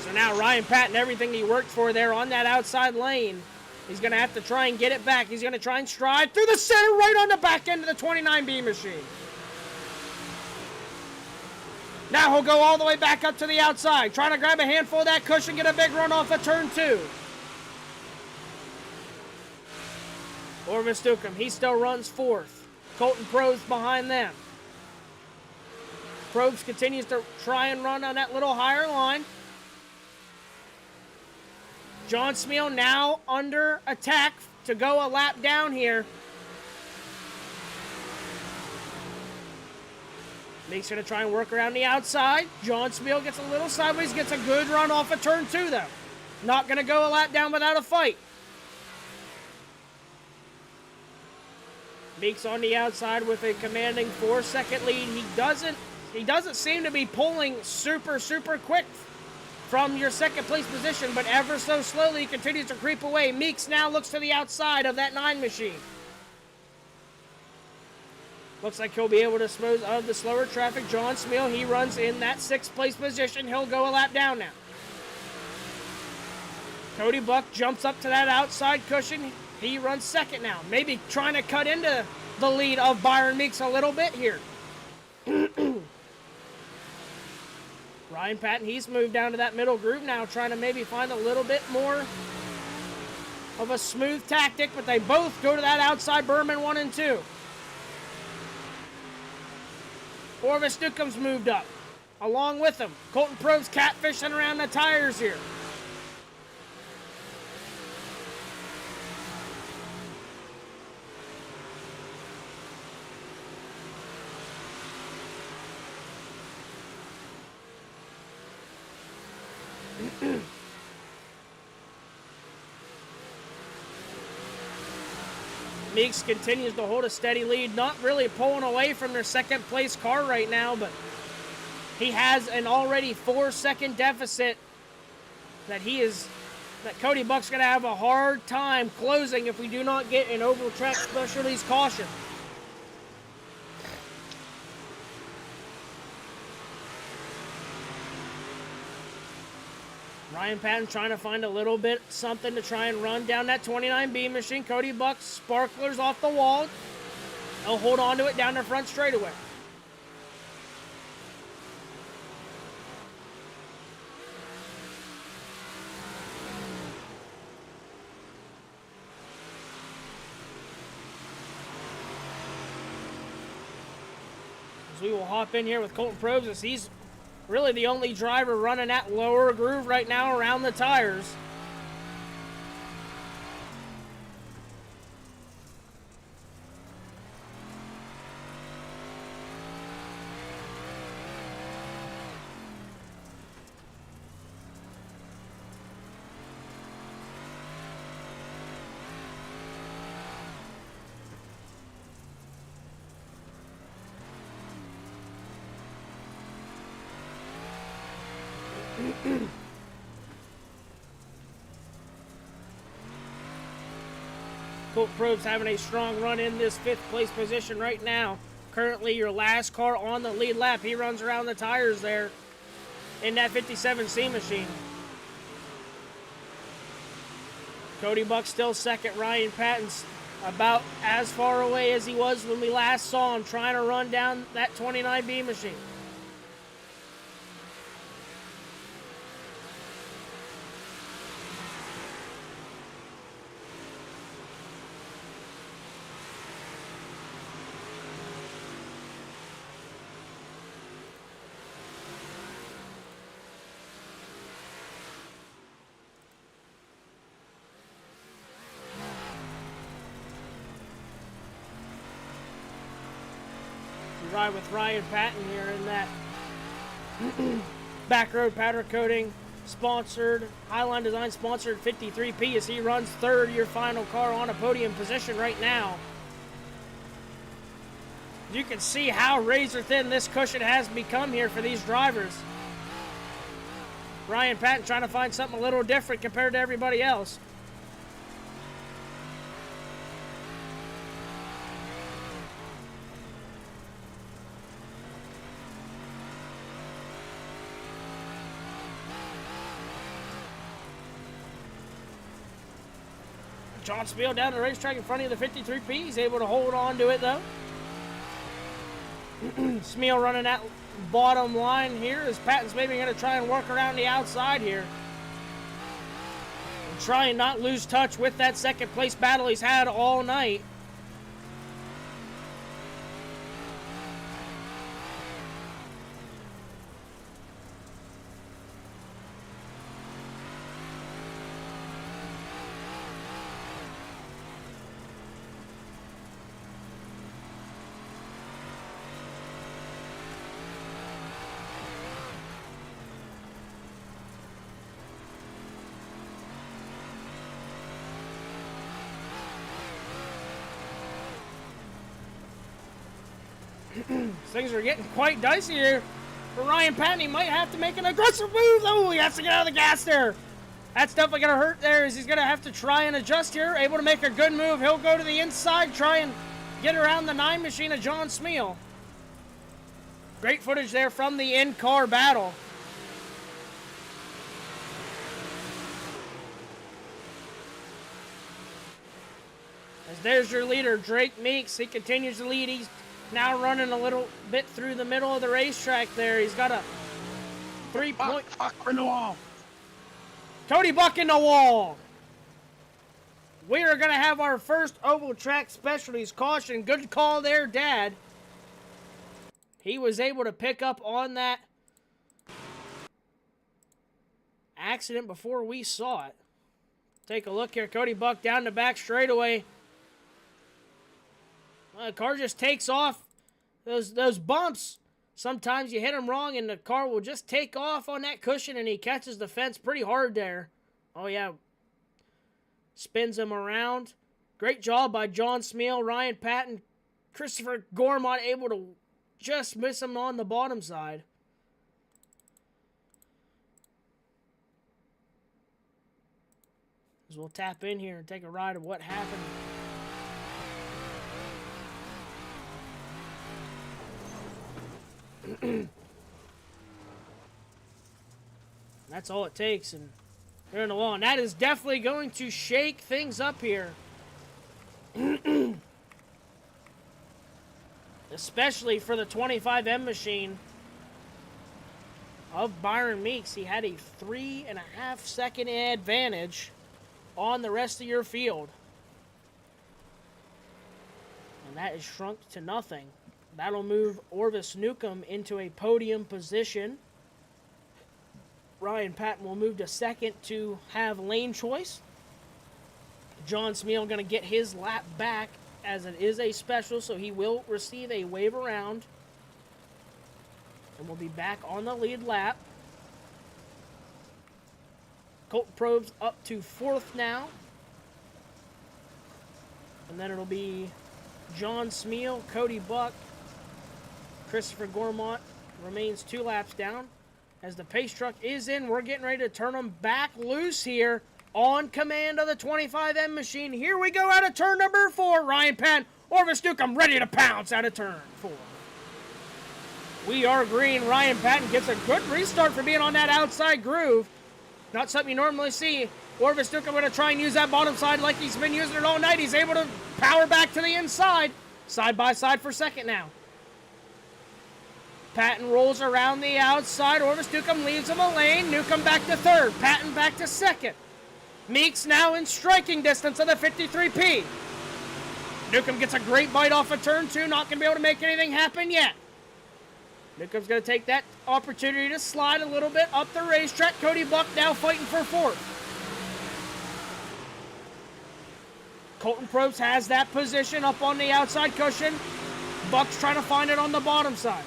So now Ryan Patton, everything he worked for there on that outside lane, he's going to have to try and get it back. He's going to try and stride through the center right on the back end of the 29B machine. Now he'll go all the way back up to the outside, trying to grab a handful of that cushion, get a big run off of turn 2. Orvis Dukem, he still runs 4th. Colton Probst behind them. Probst continues to try and run on that little higher line. John Smeal now under attack to go a lap down here. Meek's going to try and work around the outside. John Smeal gets a little sideways, gets a good run off of turn 2 though. Not going to go a lap down without a fight. Meek's on the outside with a commanding 4-second lead. He doesn't seem to be pulling super quick from your second place position, but ever so slowly he continues to creep away. Meeks now looks to the outside of that 9 machine. Looks like he'll be able to dispose of the slower traffic. John Smeal, he runs in that 6th place position. He'll go a lap down now. Cody Buck jumps up to that outside cushion. He runs 2nd now. Maybe trying to cut into the lead of Byron Meeks a little bit here. Ryan Patton, he's moved down to that middle group now, trying to maybe find a little bit more of a smooth tactic, but they both go to that outside Berman 1 and 2. Orvis Dukem's moved up. Along with him, Colton Probst catfishing around the tires here. Meeks continues to hold a steady lead, not really pulling away from their 2nd place car right now, but he has an already 4-second deficit that Cody Buck's going to have a hard time closing if we do not get an oval track specialties caution. Ryan Patton trying to find a little bit something to try and run down that 29B machine. Cody Buck sparklers off the wall. He'll hold on to it down the front straightaway. As we will hop in here with Colton Probst as he's really the only driver running that lower groove right now around the tires. Colt Probst having a strong run in this 5th place position right now. Currently your last car on the lead lap. He runs around the tires there in that 57C machine. Cody Buck still second. Ryan Patton's about as far away as he was when we last saw him trying to run down that 29B machine. Ride with Ryan Patton here in that back road powder coating sponsored, HighLine Design sponsored 53P as he runs 3rd, your final car on a podium position right now. You can see how razor thin this cushion has become here for these drivers. Ryan Patton trying to find something a little different compared to everybody else. John Spiel down the racetrack in front of the 53P. He's able to hold on to it, though. Smeal running that bottom line here as Patton's maybe going to try and work around the outside here. And try and not lose touch with that 2nd place battle he's had all night. Things are getting quite dicey here for Ryan Patton. He might have to make an aggressive move. Oh, he has to get out of the gas there. That's definitely going to hurt there as he's going to have to try and adjust here. Able to make a good move. He'll go to the inside, try and get around the 9 machine of John Smeal. Great footage there from the in-car battle. As there's your leader, Drake Meeks. He continues to lead. He's now running a little bit through the middle of the racetrack there. He's got a 3-point... Fuck in the wall. Cody Buck in the wall. We are going to have our first oval track specialties caution. Good call there, Dad. He was able to pick up on that accident before we saw it. Take a look here. Cody Buck down the back straightaway. The car just takes off. Those bumps, sometimes you hit them wrong and the car will just take off on that cushion and he catches the fence pretty hard there. Oh, yeah. Spins him around. Great job by John Smeal, Ryan Patton, Christopher Gormont able to just miss him on the bottom side. As we'll tap in here and take a ride of what happened. That's all it takes, and they're in the wall. And that is definitely going to shake things up here. Especially for the 25M machine of Byron Meeks. He had a 3.5-second advantage on the rest of your field. And that is shrunk to nothing. That'll move Orvis Newcomb into a podium position. Ryan Patton will move to 2nd to have lane choice. John Smeal going to get his lap back as it is a special, so he will receive a wave around. And we'll be back on the lead lap. Colt Probst up to 4th now. And then it'll be John Smeal, Cody Buck, Christopher Gormont remains 2 laps down. as the pace truck is in. We're getting ready to turn them back loose here on command of the 25M machine. Here we go out of turn number 4. Ryan Patton, Orvis Newcomb ready to pounce out of turn 4. We are green. Ryan Patton gets a good restart for being on that outside groove. Not something you normally see. Orvis Newcomb going to try and use that bottom side like he's been using it all night. He's able to power back to the inside. Side by side for second now. Patton rolls around the outside. Orvis Newcomb leaves him a lane. Newcomb back to third. Patton back to second. Meeks now in striking distance of the 53P. Newcomb gets a great bite off of turn 2. Not going to be able to make anything happen yet. Newcomb's going to take that opportunity to slide a little bit up the racetrack. Cody Buck now fighting for fourth. Colton Probst has that position up on the outside cushion. Buck's trying to find it on the bottom side.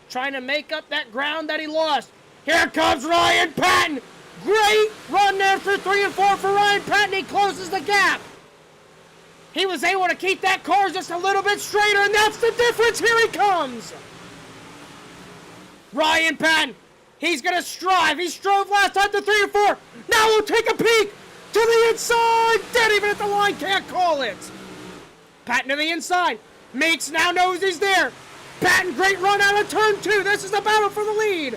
Trying to make up that ground that he lost. Here comes Ryan Patton. Great run there for 3 and 4 for Ryan Patton. He closes the gap. He was able to keep that car just a little bit straighter, and that's the difference. Here he comes. Ryan Patton. He's going to strive. He strove last time to 3 and 4. Now we'll take a peek. To the inside! Dead even at the line, can't call it! Patton to the inside. Meeks now knows he's there. Patton, great run out of turn 2. This is the battle for the lead.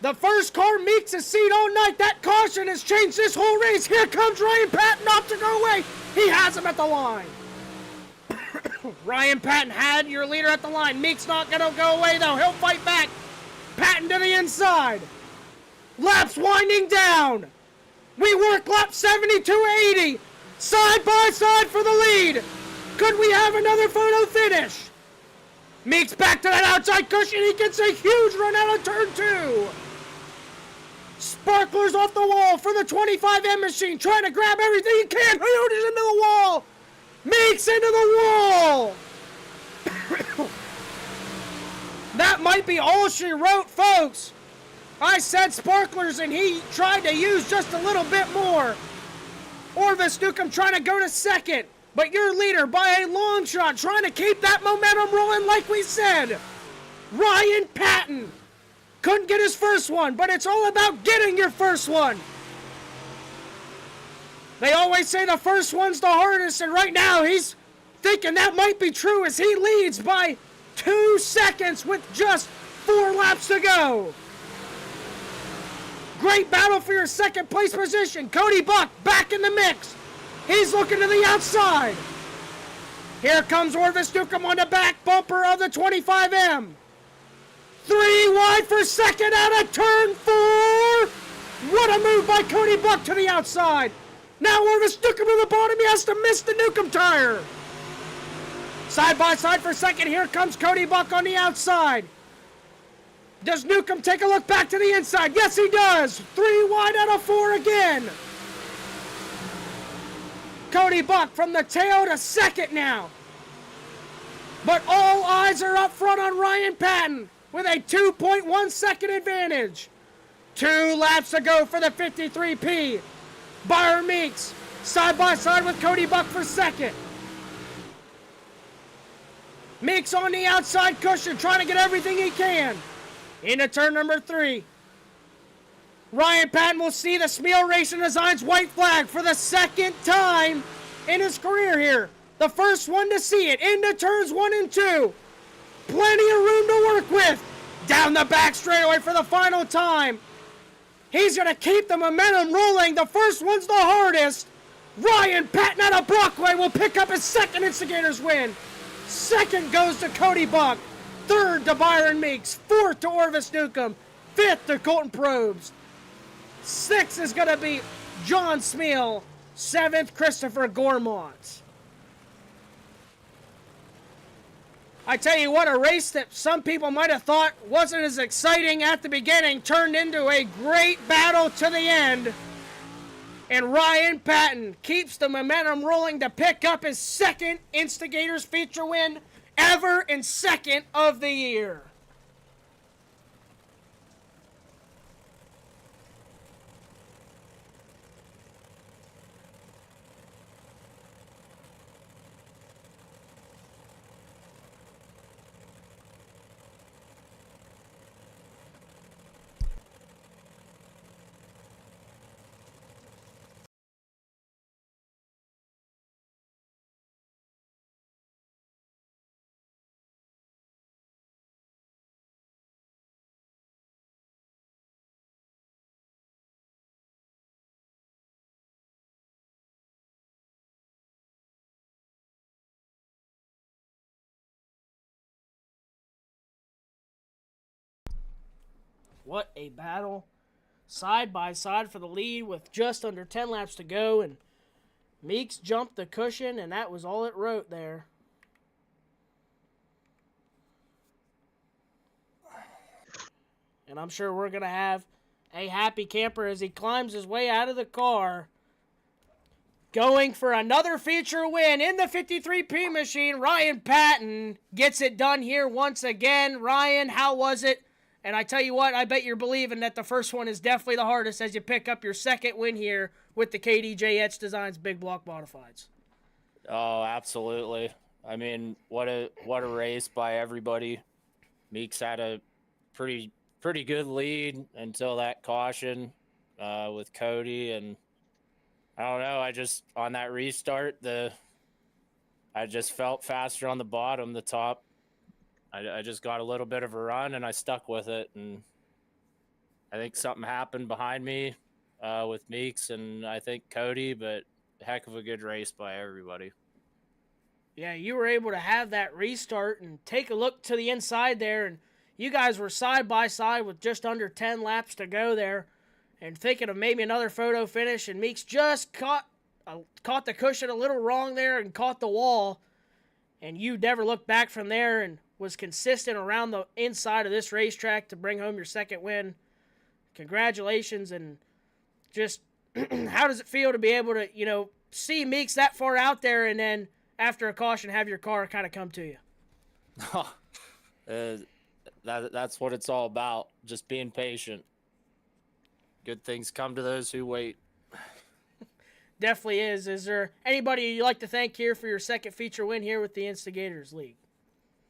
The first car Meeks has seen all night. That caution has changed this whole race. Here comes Ryan Patton, not to go away. He has him at the line. Ryan Patton had your leader at the line. Meeks not going to go away, though. He'll fight back. Patton to the inside. Laps winding down. We work lap 72-80. Side by side for the lead. Could we have another photo finish? Meeks back to that outside cushion. He gets a huge run out of turn 2. Sparklers off the wall for the 25M machine. Trying to grab everything he can. Hooters into the wall. Meeks into the wall. That might be all she wrote, folks. I said sparklers, and he tried to use just a little bit more. Orvis Newcomb trying to go to second, but your leader by a long shot, trying to keep that momentum rolling like we said. Ryan Patton couldn't get his first one, but it's all about getting your first one. They always say the first one's the hardest, and right now he's thinking that might be true as he leads by 2 seconds with just 4 laps to go. Great battle for your second place position. Cody Buck back in the mix. He's looking to the outside. Here comes Orvis Newcomb on the back bumper of the 25M. 3 wide for second out of turn 4. What a move by Cody Buck to the outside. Now Orvis Newcomb to the bottom. He has to miss the Newcomb tire. Side by side for second. Here comes Cody Buck on the outside. Does Newcomb take a look back to the inside? Yes, he does. 3 wide out of 4 again. Cody Buck from the tail to second now. But all eyes are up front on Ryan Patton with a 2.1 second advantage. 2 laps to go for the 53P. Byron Meeks side by side with Cody Buck for second. Meeks on the outside cushion trying to get everything he can. Into turn number 3. Ryan Patton will see the Smeal Racing Designz white flag for the second time in his career here. The first one to see it. Into turns 1 and 2. Plenty of room to work with. Down the back straightaway for the final time. He's going to keep the momentum rolling. The first one's the hardest. Ryan Patton out of Brockway will pick up his second Instigators win. Second goes to Cody Buck. Third to Byron Meeks. Fourth to Orvis Newcomb. Fifth to Colton Probst. Sixth is going to be John Smeal. Seventh, Christopher Gormont. I tell you what, a race that some people might have thought wasn't as exciting at the beginning turned into a great battle to the end. And Ryan Patton keeps the momentum rolling to pick up his second Instigators feature win ever and second of the year. What a battle. Side by side for the lead with just under 10 laps to go, and Meeks jumped the cushion, and that was all it wrote there. And I'm sure we're going to have a happy camper as he climbs his way out of the car. Going for another feature win in the 53P machine, Ryan Patton gets it done here once again. Ryan, how was it? And I tell you what, I bet you're believing that the first one is definitely the hardest as you pick up your second win here with the KDJ Etched Designz Big Block Modifieds. Oh, absolutely. I mean, what a race by everybody. Meeks had a pretty good lead until that caution with Cody, and I don't know. I just on that restart, I just felt faster on the bottom. The top, I just got a little bit of a run, and I stuck with it. And I think something happened behind me with Meeks and I think Cody, but heck of a good race by everybody. Yeah, you were able to have that restart and take a look to the inside there, and you guys were side by side with just under 10 laps to go there, and thinking of maybe another photo finish, and Meeks just caught the cushion a little wrong there and caught the wall, and you never looked back from there and was consistent around the inside of this racetrack to bring home your second win. Congratulations, and just how does it feel to be able to, see Meeks that far out there and then after a caution have your car kind of come to you? That's what it's all about, just being patient. Good things come to those who wait. Definitely is. Is there anybody you'd like to thank here for your second feature win here with the Instigators League?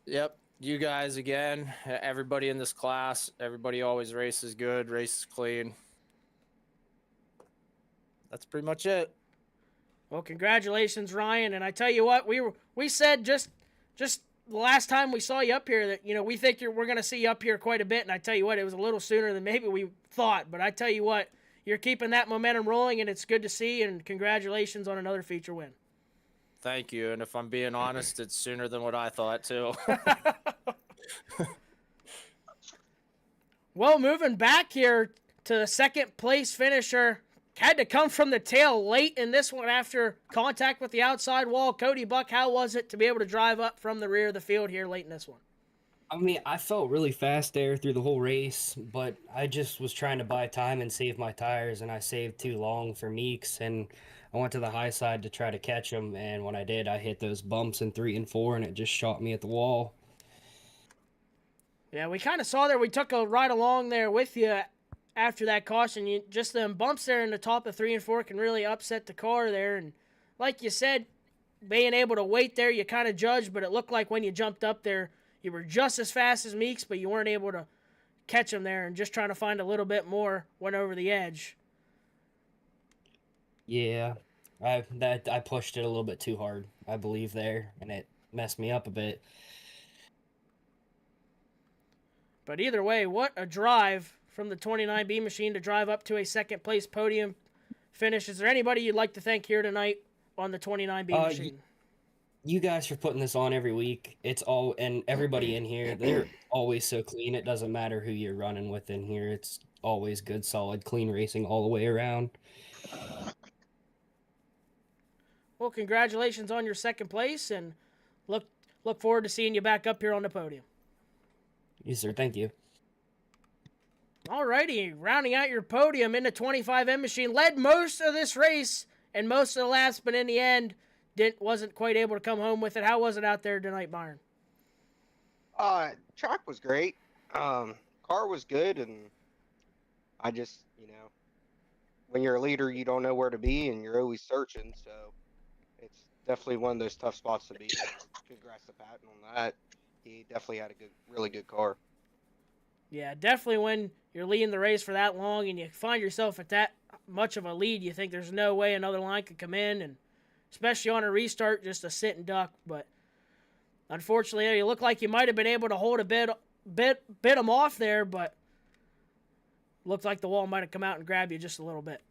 Yep, you guys again, everybody in this class, everybody always races good, races clean. That's pretty much it. Well, congratulations, Ryan. And I tell you what, we said just the last time we saw you up here that, we think we're going to see you up here quite a bit. And I tell you what, it was a little sooner than maybe we thought. But I tell you what, you're keeping that momentum rolling, and it's good to see. And congratulations on another feature win. Thank you. And if I'm being honest, it's sooner than what I thought, too. Well, moving back here to the second place finisher. Had to come from the tail late in this one after contact with the outside wall. Cody Buck, how was it to be able to drive up from the rear of the field here late in this one? I mean, I felt really fast there through the whole race, but I just was trying to buy time and save my tires, and I saved too long for Meeks, and I went to the high side to try to catch him, and when I did, I hit those bumps in 3 and 4, and it just shot me at the wall. Yeah, we kind of saw there. We took a ride along there with you after that caution. Just them bumps there in the top of 3 and 4 can really upset the car there, and like you said, being able to wait there, you kind of judged, but it looked like when you jumped up there, you were just as fast as Meeks, but you weren't able to catch him there, and just trying to find a little bit more went over the edge. Yeah, I pushed it a little bit too hard, I believe, there, and it messed me up a bit. But either way, what a drive from the 29B machine to drive up to a second place podium finish. Is there anybody you'd like to thank here tonight on the 29B machine? You guys for putting this on every week. And everybody in here, they're always so clean. It doesn't matter who you're running with in here. It's always good, solid, clean racing all the way around. Well, congratulations on your second place, and look forward to seeing you back up here on the podium. Yes, sir. Thank you. Alrighty, rounding out your podium in the 25M machine, led most of this race and most of the laps, but in the end, wasn't quite able to come home with it. How was it out there tonight, Byron? Track was great. Car was good, and I just, when you're a leader, you don't know where to be, and you're always searching. So it's definitely one of those tough spots to be. Congrats to Patton on that. He definitely had a really good car. Yeah, definitely when you're leading the race for that long and you find yourself at that much of a lead, you think there's no way another line could come in, and especially on a restart, just a sit and duck. But unfortunately, you look like you might have been able to hold a bit them off there, but looked like the wall might have come out and grabbed you just a little bit.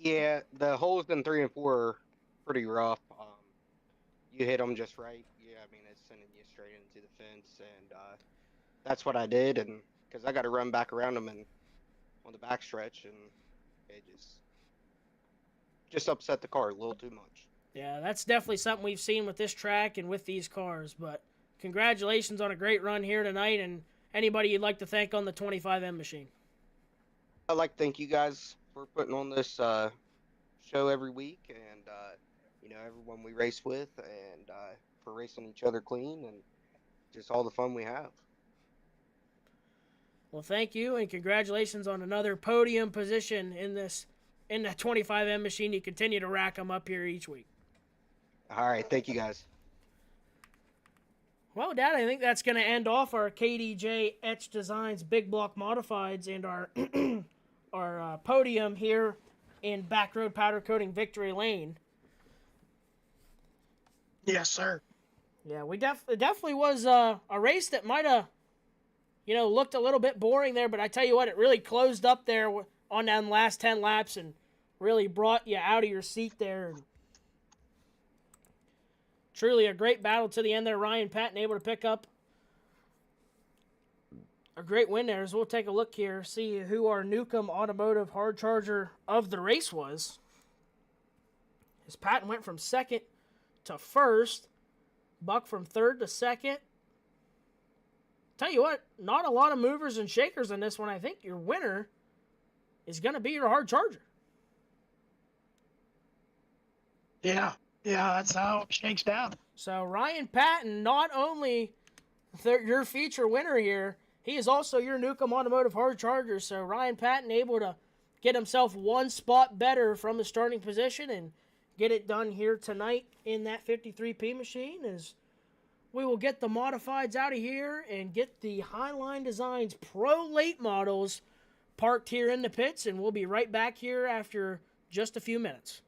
Yeah, the holes in 3 and 4 are pretty rough. You hit them just right. Yeah, I mean, it's sending you straight into the fence, and that's what I did, and because I got to run back around them and on the backstretch, and it just upset the car a little too much. Yeah, that's definitely something we've seen with this track and with these cars. But congratulations on a great run here tonight, and anybody you'd like to thank on the 25M machine. I'd like to thank you guys for putting on this show every week, and everyone we race with, and for racing each other clean, and just all the fun we have. Well, thank you, and congratulations on another podium position in the 25M machine. You continue to rack them up here each week. All right, thank you guys. Well, Dad, I think that's going to end off our KDJ Etched Designz Big Block Modifieds and our our podium here in Backroad Powder Coating Victory Lane. Yes, sir. Yeah, it definitely was a race that might have, looked a little bit boring there, but I tell you what, it really closed up there on them last 10 laps and really brought you out of your seat there. And truly a great battle to the end there. Ryan Patton able to pick up a great win there. As we'll take a look here, see who our Newcomb Automotive hard charger of the race was. As Patton went from second to first, Buck from third to second. Tell you what, not a lot of movers and shakers in this one. I think your winner is going to be your hard charger. Yeah, that's how it shakes down. So Ryan Patton, not only your feature winner here, he is also your Newcomb Automotive hard charger. So Ryan Patton able to get himself one spot better from the starting position and get it done here tonight in that 53P machine. As we will get the modifieds out of here and get the HighLine Designz Pro Late models parked here in the pits, and we'll be right back here after just a few minutes.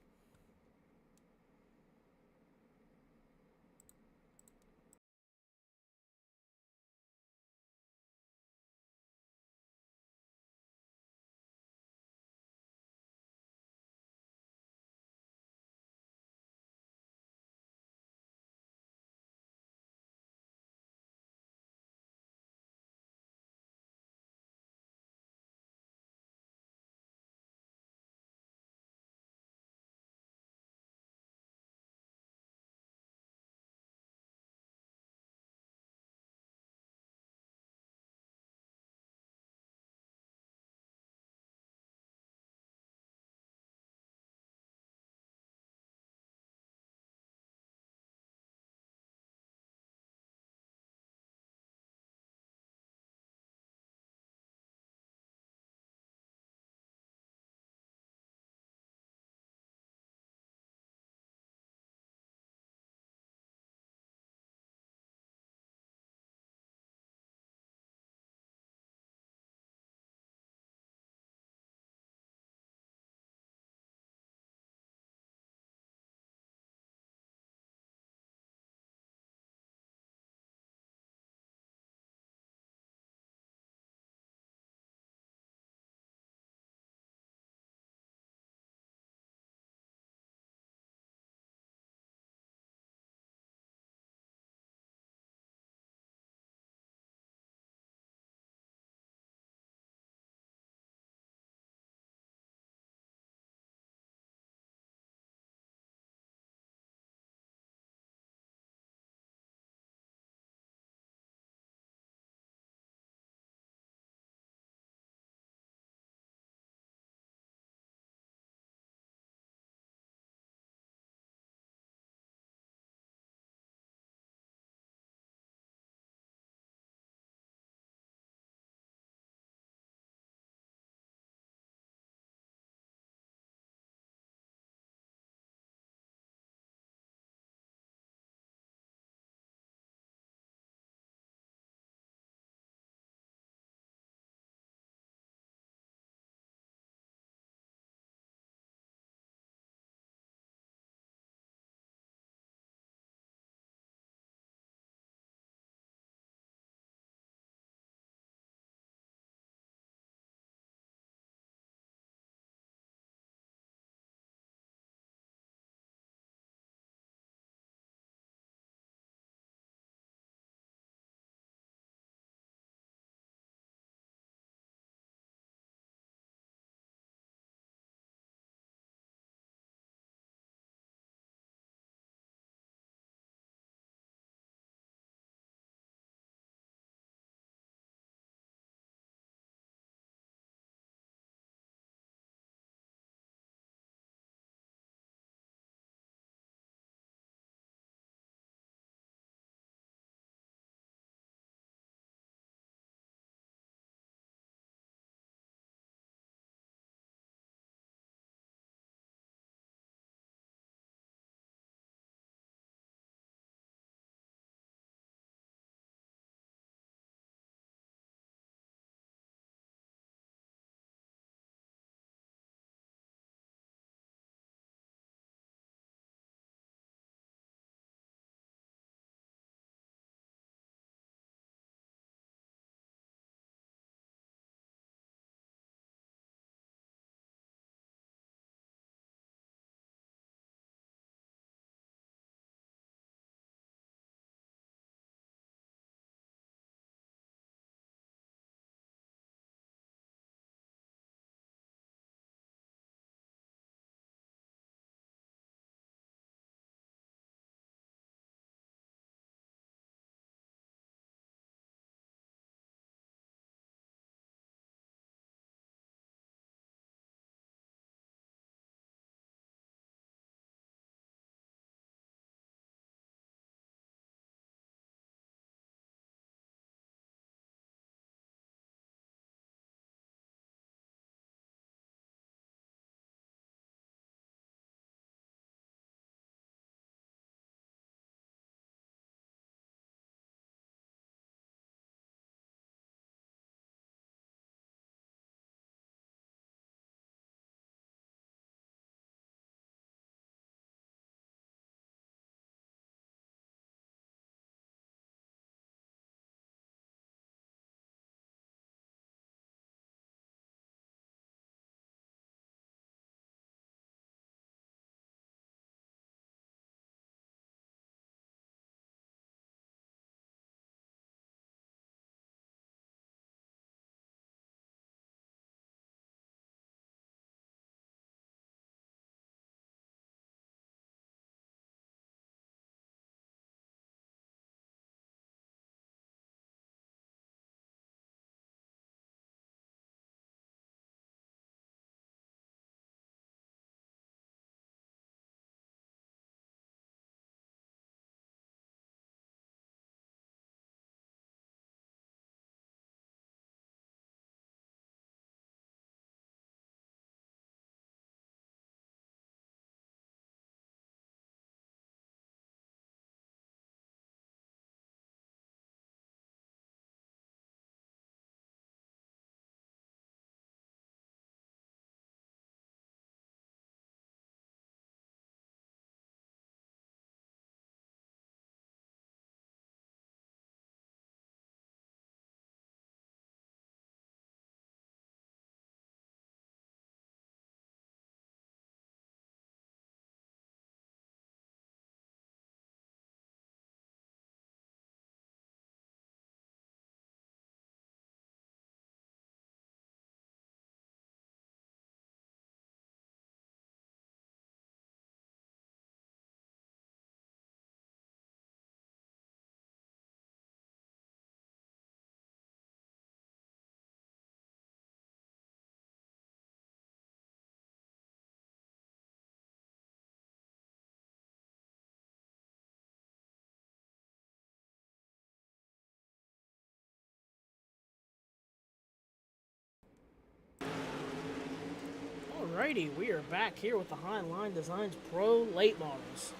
Alrighty, we are back here with the HighLine Designz Pro late models.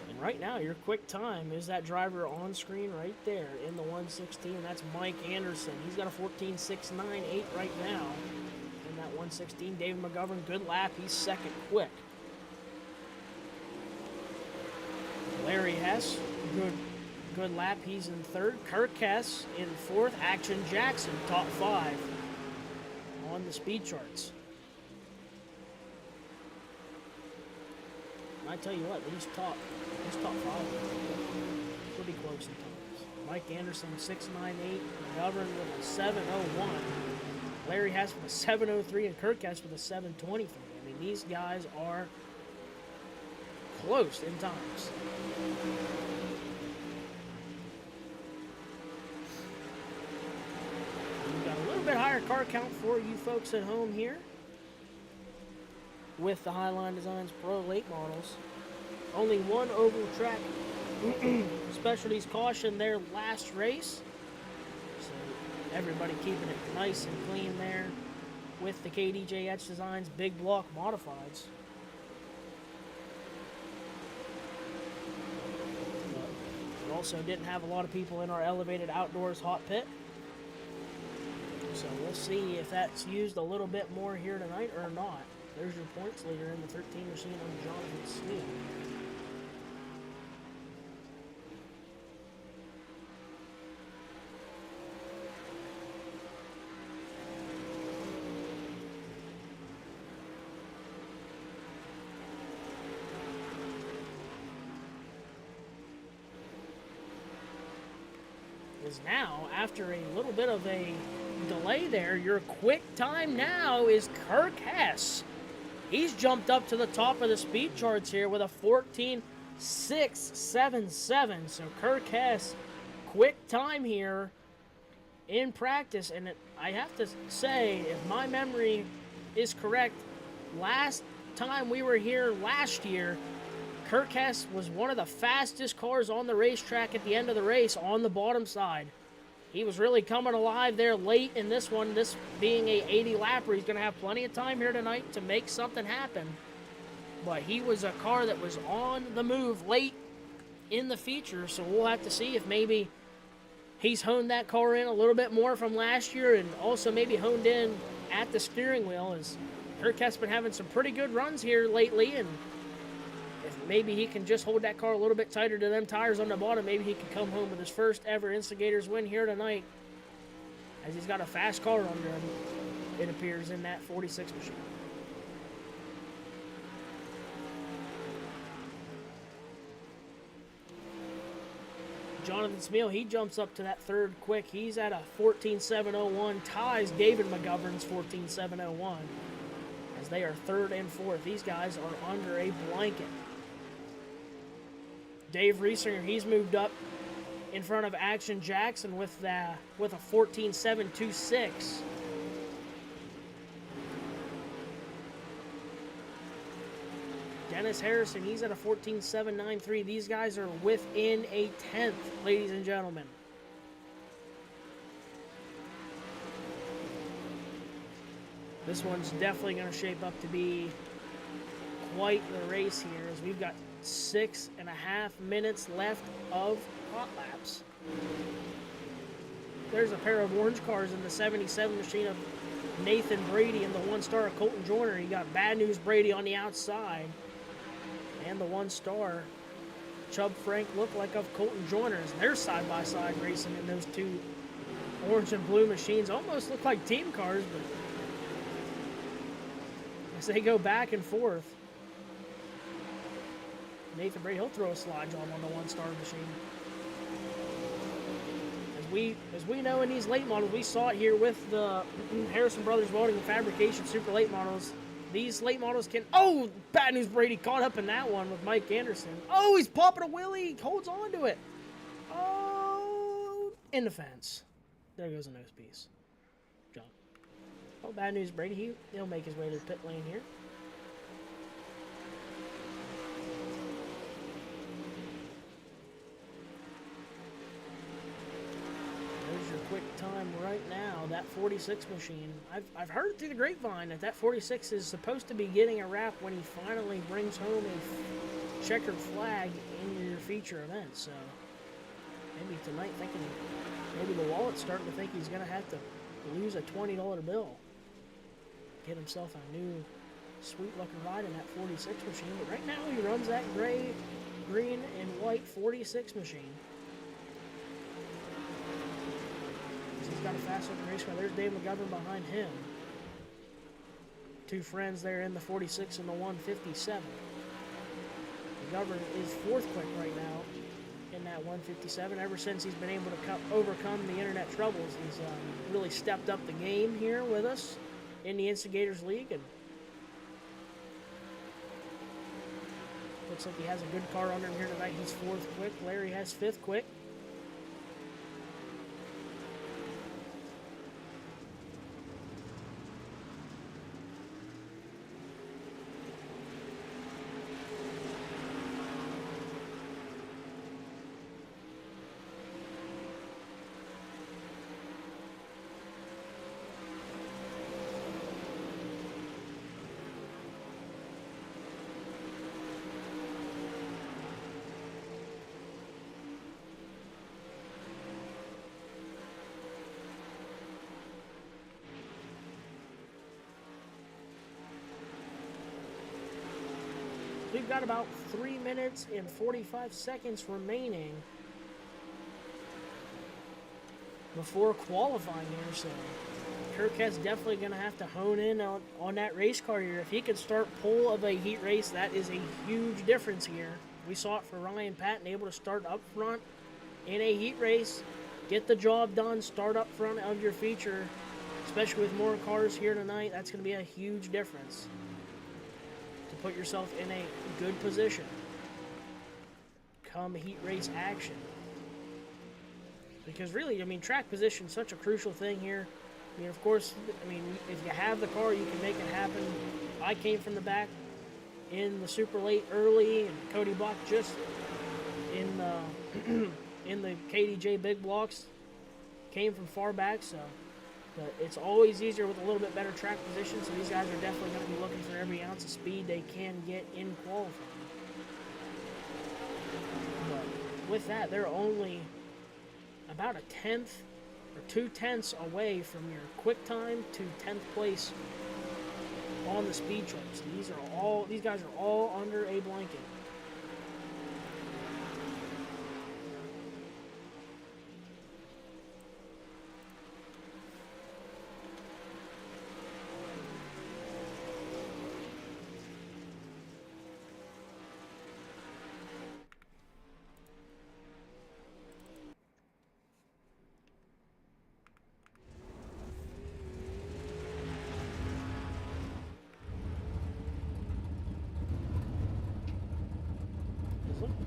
And right now, your quick time is that driver on screen right there in the 116. That's Mike Anderson. He's got a 14.698 right now in that 116. David McGovern, good lap. He's second quick. Larry Hess, good lap. He's in third. Kirk Hess in fourth. Action Jackson, top 5 on the speed charts. And I tell you what, these top 5 are pretty close in times. Mike Anderson 6.98, McGovern with a 7.01, Larry Hess with a 7.03, and Kirk Hess with a 7.23. I mean, these guys are close in times. We've got a little bit higher car count for you folks at home here with the HighLine Designz Pro late models. Only one oval track specialties caution their last race. So everybody keeping it nice and clean there with the KDJ Etched Designs big block modifieds. But we also didn't have a lot of people in our elevated outdoors hot pit. So we'll see if that's used a little bit more here tonight or not. There's your points leader in the 13 machine on Jonathan Smith. Is now, after a little bit of a delay there, your quick time now is Kirk Hess. He's jumped up to the top of the speed charts here with a 14.677. So Kirk Hess, quick time here in practice. And I have to say, if my memory is correct, last time we were here last year, Kirk Hess was one of the fastest cars on the racetrack at the end of the race on the bottom side. He was really coming alive there late in this one, this being a 80 lapper. He's going to have plenty of time here tonight to make something happen. But he was a car that was on the move late in the feature, so we'll have to see if maybe he's honed that car in a little bit more from last year and also maybe honed in at the steering wheel, as Kirk has been having some pretty good runs here lately, and if maybe he can just hold that car a little bit tighter to them tires on the bottom, maybe he can come home with his first ever Instigators win here tonight, as he's got a fast car under him, it appears, in that 46 machine. Jonathan Smith, he jumps up to that third quick. He's at a 14.701, ties David McGovern's 14.701, as they are third and fourth. These guys are under a blanket. Dave Riesinger, he's moved up in front of Action Jackson with a 14.726. Dennis Harrison, he's at a 14.793. These guys are within a tenth, ladies and gentlemen. This one's definitely going to shape up to be quite the race here, as we've got 6.5 minutes left of hot laps. There's a pair of orange cars in the 77 machine of Nathan Brady and the one-star of Colton Joyner. You got Bad News Brady on the outside, and the one-star Chubb Frank look-like of Colton Joyner. They're side-by-side racing in those two orange and blue machines. Almost look like team cars, but as they go back and forth, Nathan Brady, he'll throw a slide job on the one-star machine. As we know in these late models, we saw it here with the Harrison Brothers Welding and Fabrication Super Late Models. These late models can... Oh, Bad News Brady caught up in that one with Mike Anderson. Oh, he's popping a wheelie. He holds on to it. Oh, in the fence. There goes a nose piece. John. Oh, Bad News Brady, he'll make his way to the pit lane here. There's your quick time right now. That 46 machine. I've heard through the grapevine that 46 is supposed to be getting a wrap when he finally brings home a checkered flag in your feature event. So maybe tonight, thinking maybe the wallet's starting to think he's gonna have to lose a $20 bill, get himself a new sweet looking ride in that 46 machine. But right now he runs that gray, green, and white 46 machine. He's got a fast looking race car. There's Dave McGovern behind him. Two friends there in the 46 and the 157. McGovern is fourth quick right now in that 157. Ever since he's been able to overcome the internet troubles, he's really stepped up the game here with us in the Instigators League. And looks like he has a good car under him here tonight. He's fourth quick. Larry has fifth quick. We've got about 3 minutes and 45 seconds remaining before qualifying here, so Kirkhead's definitely going to have to hone in on that race car here. If he can start pole of a heat race, that is a huge difference here. We saw it for Ryan Patton, able to start up front in a heat race, get the job done, start up front of your feature, especially with more cars here tonight. That's going to be a huge difference to put yourself in a good position come heat race action. Because really, I mean, track position is such a crucial thing here. I mean, of course, I mean, if you have the car, you can make it happen. I came from the back in the super late early, and Cody Block just in the in the KDJ big blocks came from far back, so but it's always easier with a little bit better track position, so these guys are definitely going to be looking for every ounce of speed they can get in qualifying. But with that, they're only about a tenth or 2/10 away from your quick time to 10th place on the speed chart. So these guys are all under a blanket.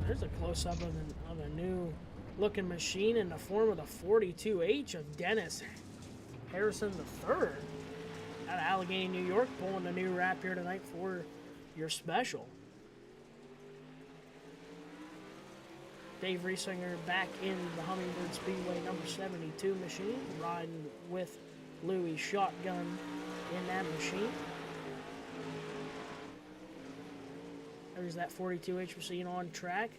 There's a close-up of a new looking machine in the form of the 42H of Dennis Harrison III out of Allegheny, New York, pulling a new wrap here tonight for your special. Dave Riesinger back in the Hummingbird Speedway number 72 machine, riding with Louis Shotgun in that machine. There's that 42H machine on track.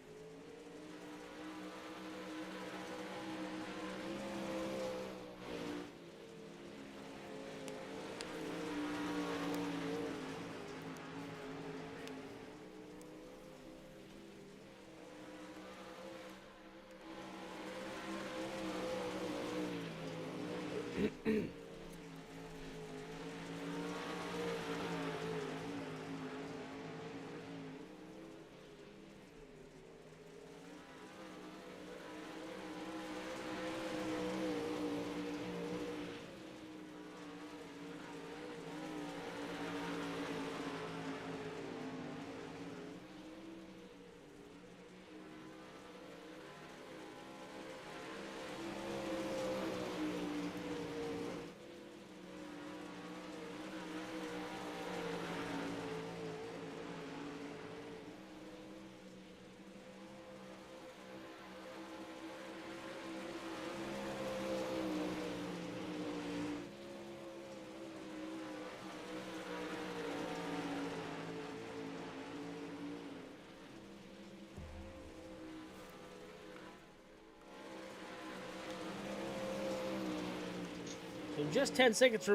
So just 10 seconds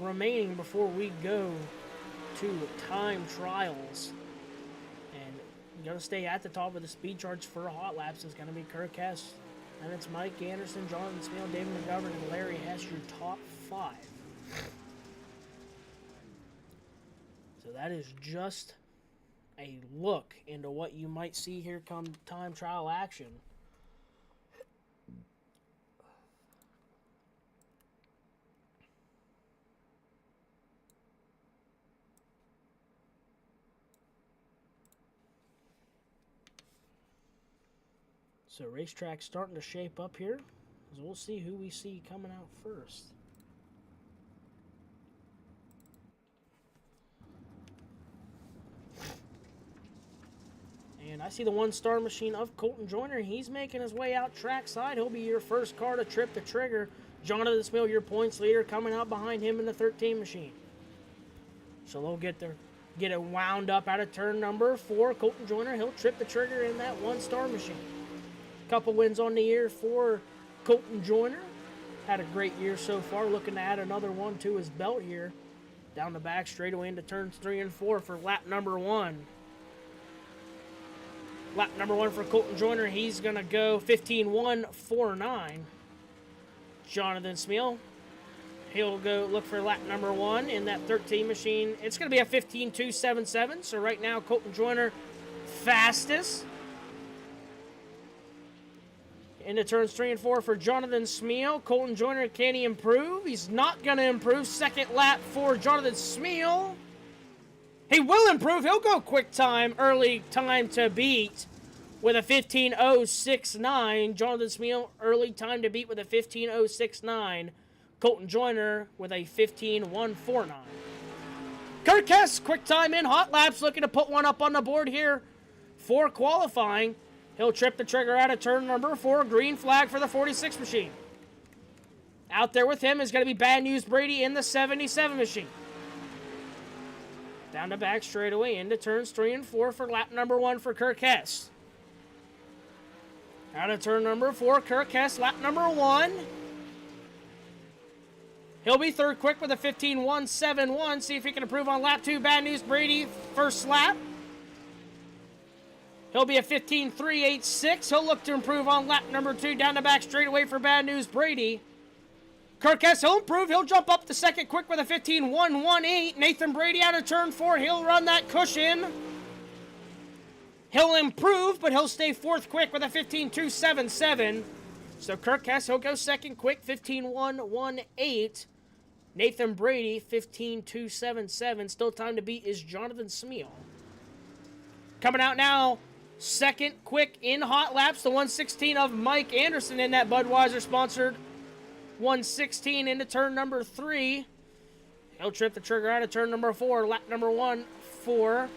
remaining before we go to time trials. And you're going to stay at the top of the speed charts for hot laps. It's going to be Kirk Hess. And it's Mike Anderson, Jonathan Smale, David McGovern, and Larry Hess, your top 5. So that is just a look into what you might see here come time trial action. So racetrack's starting to shape up here. So we'll see who we see coming out first. And I see the one-star machine of Colton Joyner. He's making his way out trackside. He'll be your first car to trip the trigger. Jonathan Smale, your points leader, coming out behind him in the 13 machine. So they'll get it wound up out of turn number 4. Colton Joyner, he'll trip the trigger in that one-star machine. Couple wins on the year for Colton Joyner. Had a great year so far. Looking to add another one to his belt here. Down the back straightaway into turns 3 and 4 for lap number 1. Lap number 1 for Colton Joyner. He's going to go 15.149. Jonathan Smale, he'll go look for lap number 1 in that 13 machine. It's going to be a 15.277. So right now, Colton Joyner fastest. Into turns 3 and 4 for Jonathan Smale. Colton Joyner, can he improve? He's not going to improve. Second lap for Jonathan Smale. He will improve. He'll go quick time, early time to beat with a 15.069. Jonathan Smale, early time to beat with a 15.069. Colton Joyner with a 15.149. Kirk Hess, quick time in hot laps, looking to put one up on the board here for qualifying. He'll trip the trigger out of turn number 4. Green flag for the 46 machine. Out there with him is going to be Bad News Brady in the 77 machine. Down the back straightaway into turns 3 and 4 for lap number 1 for Kirk Hess. Out of turn number 4, Kirk Hess, lap number 1. He'll be third quick with a 15.171. See if he can improve on lap 2. Bad News Brady, first lap. He'll be a 15.386. He'll look to improve on lap number 2 down the back straightaway for Bad News Brady. Kirk Hess, he'll improve. He'll jump up to second quick with a 15.118. Nathan Brady out of turn 4. He'll run that cushion. He'll improve, but he'll stay fourth quick with a 15.277. So Kirk Hess, he'll go second quick, 15.118. Nathan Brady, 15.277. Still time to beat is Jonathan Smale. Coming out now, second quick in hot laps, the 116 of Mike Anderson in that Budweiser-sponsored 116 into turn number 3. He'll trip the trigger out of turn number 4, lap number 1 for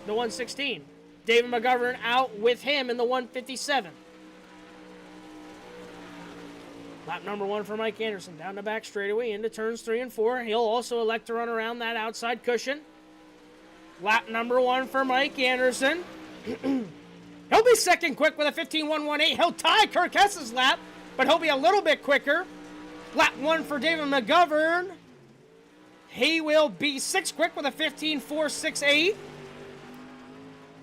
the 116. David McGovern out with him in the 157. Lap number 1 for Mike Anderson, down the back straightaway into turns 3 and 4. He'll also elect to run around that outside cushion. Lap number 1 for Mike Anderson. He'll be second quick with a 15.118. He'll tie Kirk Hess's lap, but he'll be a little bit quicker. Lap 1 for David McGovern. He will be sixth quick with a 15.468.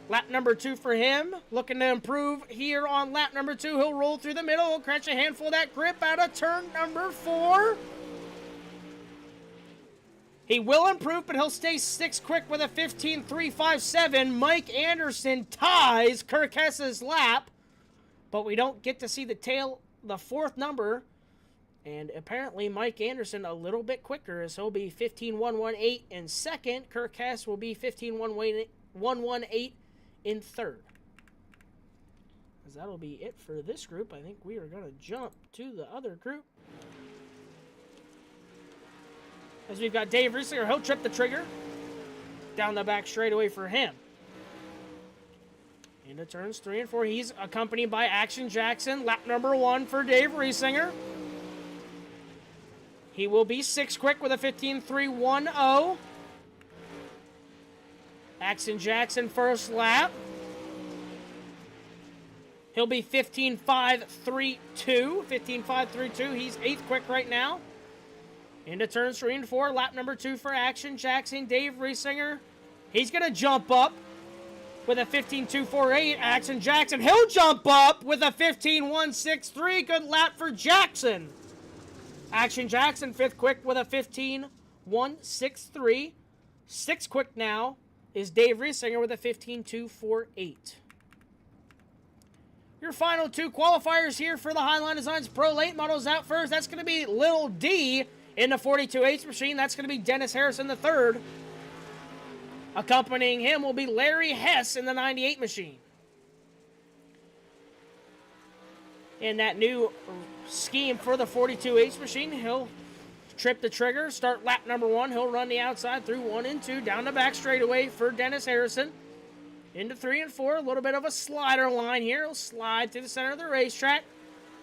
Lap number 2 for him. Looking to improve here on lap number 2. He'll roll through the middle. He'll catch a handful of that grip out of turn number 4. He will improve, but he'll stay sixth quick with a 15.357. Mike Anderson ties Kirk Hess's lap, but we don't get to see the fourth number. And apparently Mike Anderson a little bit quicker, as he'll be 15.118 in second. Kirk Hess will be 15.118 in third. As that'll be it for this group. I think we are going to jump to the other group. As we've got Dave Riesinger, he'll trip the trigger. Down the back straightaway for him. Into turns 3 and 4. He's accompanied by Action Jackson. Lap number 1 for Dave Riesinger. He will be sixth quick with a 15.310. Action Jackson first lap. He'll be 15.532. 15.532. He's eighth quick right now. Into turns 3 and 4. Lap number 2 for Action Jackson. Dave Riesinger. He's going to jump up with a 15.248. Action Jackson. He'll jump up with a 15.163. Good lap for Jackson. Action Jackson, 5th quick with a 15.163. 6th quick now is Dave Riesinger with a 15.248. Your final 2 qualifiers here for the HighLine Designz Pro Late Models out first. That's going to be Little D in the 42H machine. That's going to be Dennis Harrison III. Accompanying him will be Larry Hess in the 98 machine. In that new scheme for the 42H machine, he'll trip the trigger, start lap number 1. He'll run the outside through 1 and 2, down the back straightaway for Dennis Harrison. Into 3 and 4, a little bit of a slider line here. He'll slide to the center of the racetrack.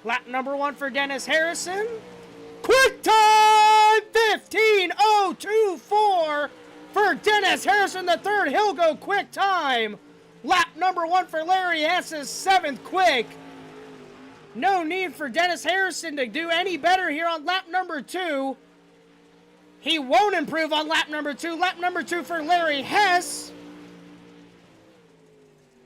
Lap number 1 for Dennis Harrison. Quick time! 15.024 for Dennis Harrison III. He'll go quick time. Lap number 1 for Larry Hess's 7th quick. No need for Dennis Harrison to do any better here on lap number 2. He won't improve on lap number 2. Lap number 2 for Larry Hess.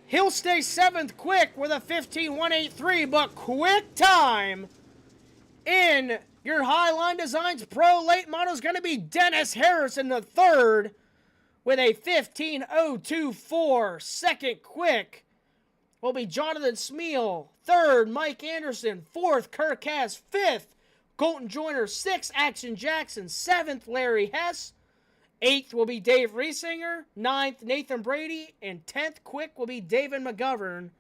He'll stay 7th quick with a 15.183, but quick time in your HighLine Designz Pro Late Model is going to be Dennis Harrison III with a 15.024. 2nd quick will be Jonathan Smeal. 3rd, Mike Anderson. 4th, Kirk Hess. 5th, Colton Joyner. 6th, Action Jackson. 7th, Larry Hess. 8th will be Dave Riesinger. 9th, Nathan Brady. And 10th quick will be David McGovern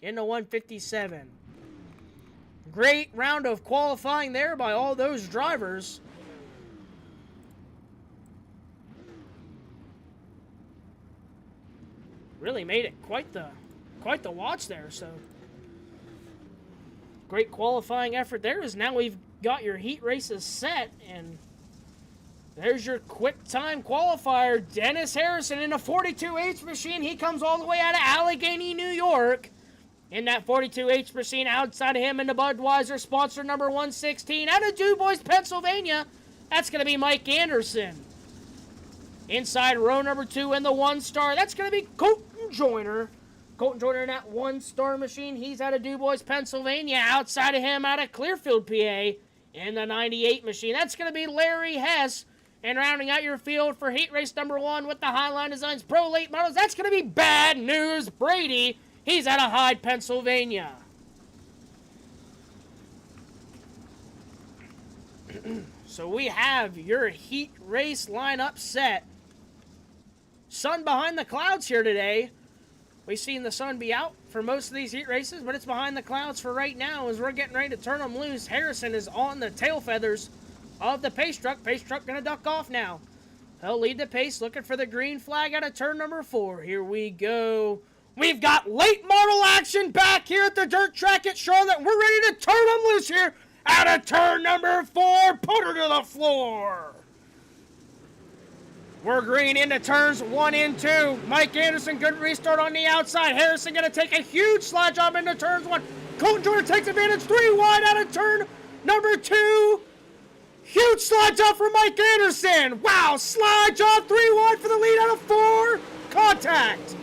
in the 157. Great round of qualifying there by all those drivers. Really made it quite the watch there. So great qualifying effort there. As now we've got your heat races set, and there's your quick time qualifier. Dennis Harrison in a 42H machine. He comes all the way out of Allegheny, New York. In that 42H machine, outside of him in the Budweiser sponsor number 116. Out of DuBois, Pennsylvania, that's going to be Mike Anderson. Inside row number 2 in the 1-star, that's going to be Colton Joyner. Colton Joyner in that 1-star machine. He's out of DuBois, Pennsylvania. Outside of him, out of Clearfield, PA, in the 98 machine. That's going to be Larry Hess. And rounding out your field for heat race number 1 with the HighLine Designz Pro Late Models, that's going to be Bad News Brady. He's out of Hyde, Pennsylvania. So we have your heat race lineup set. Sun behind the clouds here today. We've seen the sun be out for most of these heat races, but it's behind the clouds for right now as we're getting ready to turn them loose. Harrison is on the tail feathers of the pace truck. Pace truck going to duck off now. He'll lead the pace, looking for the green flag out of turn number 4. Here we go. We've got late model action back here at the dirt track at Charlotte. We're ready to turn them loose here out of turn number 4. Put her to the floor. We're green into turns 1 and 2. Mike Anderson, good restart on the outside. Harrison going to take a huge slide job into turns 1. Colton Joyner takes advantage 3 wide out of turn number 2. Huge slide job for Mike Anderson. Wow, slide job 3 wide for the lead out of 4. Contact.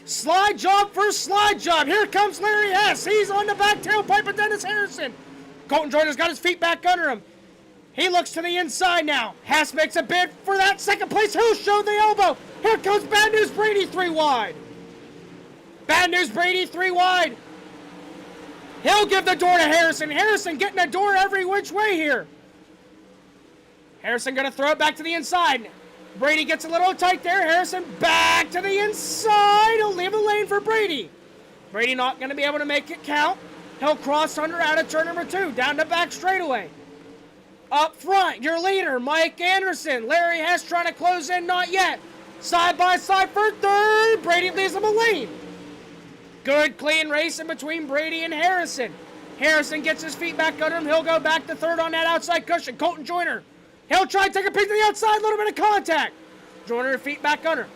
Slide job for slide job. Here comes Larry Hess. He's on the back tailpipe of Dennis Harrison. Colton Joyner's got his feet back under him. He looks to the inside now. Hess makes a bid for that 2nd place. He'll show the elbow. Here comes Bad News Brady 3 wide. Bad News Brady 3 wide. He'll give the door to Harrison. Harrison getting the door every which way here. Harrison going to throw it back to the inside. Brady gets a little tight there. Harrison back to the inside. He'll leave a lane for Brady. Brady not going to be able to make it count. He'll cross under out of turn number 2. Down the back straightaway. Up front, your leader, Mike Anderson. Larry Hess trying to close in, not yet. Side by side for 3rd. Brady leaves him a lane. Good clean race in between Brady and Harrison. Harrison gets his feet back under him. He'll go back to 3rd on that outside cushion. Colton Joyner. He'll try to take a peek to the outside, a little bit of contact. Joyner feet back under.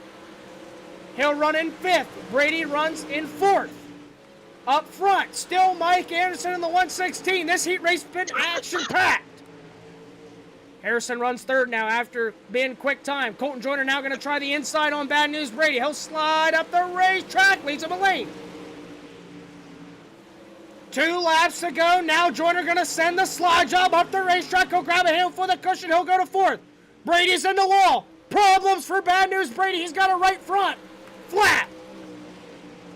He'll run in 5th. Brady runs in 4th. Up front, still Mike Anderson in the 116. This heat race been action-packed. Harrison runs third now after being quick time. Colton Joyner now going to try the inside on Bad News Brady. He'll slide up the racetrack, leads him a lane. 2 laps to go. Now Joyner going to send the slide job up the racetrack. He'll grab a handful of the cushion. He'll go to fourth. Brady's in the wall. Problems for Bad News Brady. He's got a right front. Flat.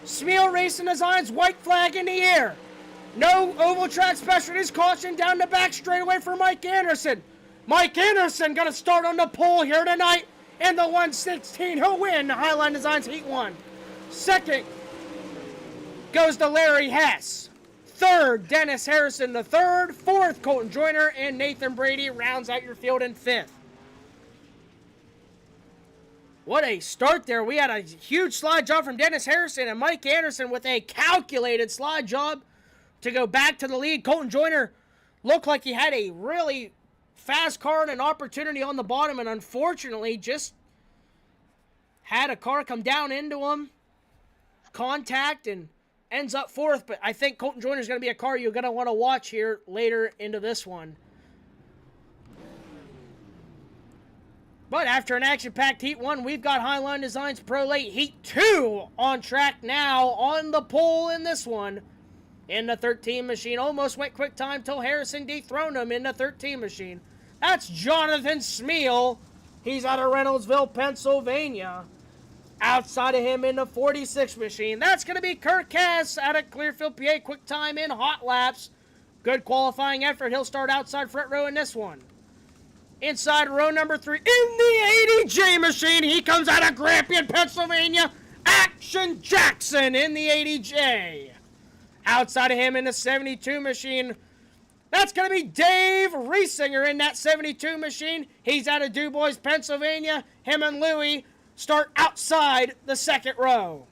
Smeal Racing Designz, white flag in the air. No oval track specialties. Caution down the back straightaway for Mike Anderson. Mike Anderson going to start on the pole here tonight in the 116. He'll win the HighLine Designz Heat 1. Second goes to Larry Hess. Third, Dennis Harrison the third. Fourth, Colton Joyner and Nathan Brady rounds out your field in fifth. What a start there. We had a huge slide job from Dennis Harrison and Mike Anderson with a calculated slide job to go back to the lead. Colton Joyner looked like he had a really fast car and an opportunity on the bottom, and unfortunately just had a car come down into him, contact, and ends up fourth. But I think Colton Joyner is going to be a car you're going to want to watch here later into this one. But after an action-packed Heat 1, we've got HighLine Designz Pro Late Heat 2 on track now on the pole in this one. In the 13 machine, almost went quick time till Harrison dethroned him in the 13 machine. That's Jonathan Smeal. He's out of Reynoldsville, Pennsylvania. Outside of him in the 46 machine, that's going to be Kirk Hess out of Clearfield, PA. Quick time in hot laps. Good qualifying effort. He'll start outside front row in this one. Inside row number 3 in the 80J machine. He comes out of Grampian, Pennsylvania. Action Jackson in the 80J. Outside of him in the 72 machine, that's going to be Dave Riesinger in that 72 machine. He's out of DuBois, Pennsylvania. Him and Louie start outside the second row.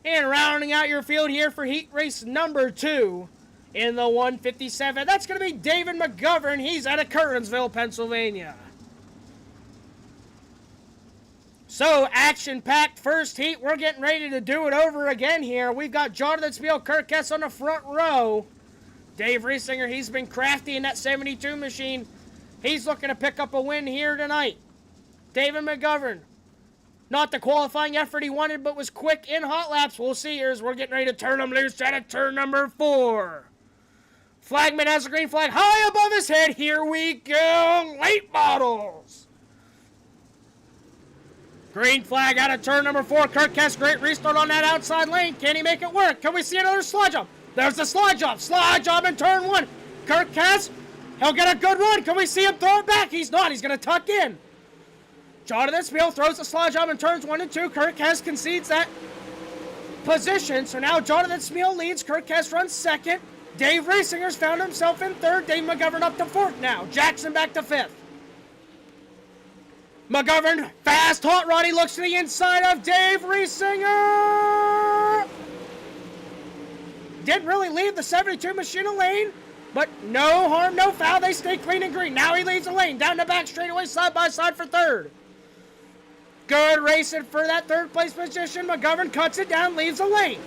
And rounding out your field here for heat race number 2 in the 157, that's going to be David McGovern. He's out of Currensville, Pennsylvania. So, action-packed first heat. We're getting ready to do it over again here. We've got Jonathan Smeal, Kirk Hess on the front row. Dave Riesinger, he's been crafty in that 72 machine. He's looking to pick up a win here tonight. David McGovern, not the qualifying effort he wanted, but was quick in hot laps. We'll see here as we're getting ready to turn him loose out of turn number 4. Flagman has a green flag high above his head. Here we go. Late models. Green flag out of turn number 4. Kirk Hess, great restart on that outside lane. Can he make it work? Can we see another slide job? There's the slide job. Slide job in turn 1. Kirk Hess, he'll get a good run. Can we see him throw it back? He's not. He's going to tuck in. Jonathan Smeal throws the slide job in turns 1 and 2. Kirk Hess concedes that position. So now Jonathan Smeal leads. Kirk Hess runs second. Dave Riesinger's found himself in third. Dave McGovern up to fourth now. Jackson back to fifth. McGovern, fast, hot rod. He looks to the inside of Dave Riesinger. Didn't really leave the 72 machine a lane, but no harm, no foul. They stay clean and green. Now he leaves the lane. Down the back straightaway, side by side for third. Good racing for that third place position. McGovern cuts it down, leaves the lane.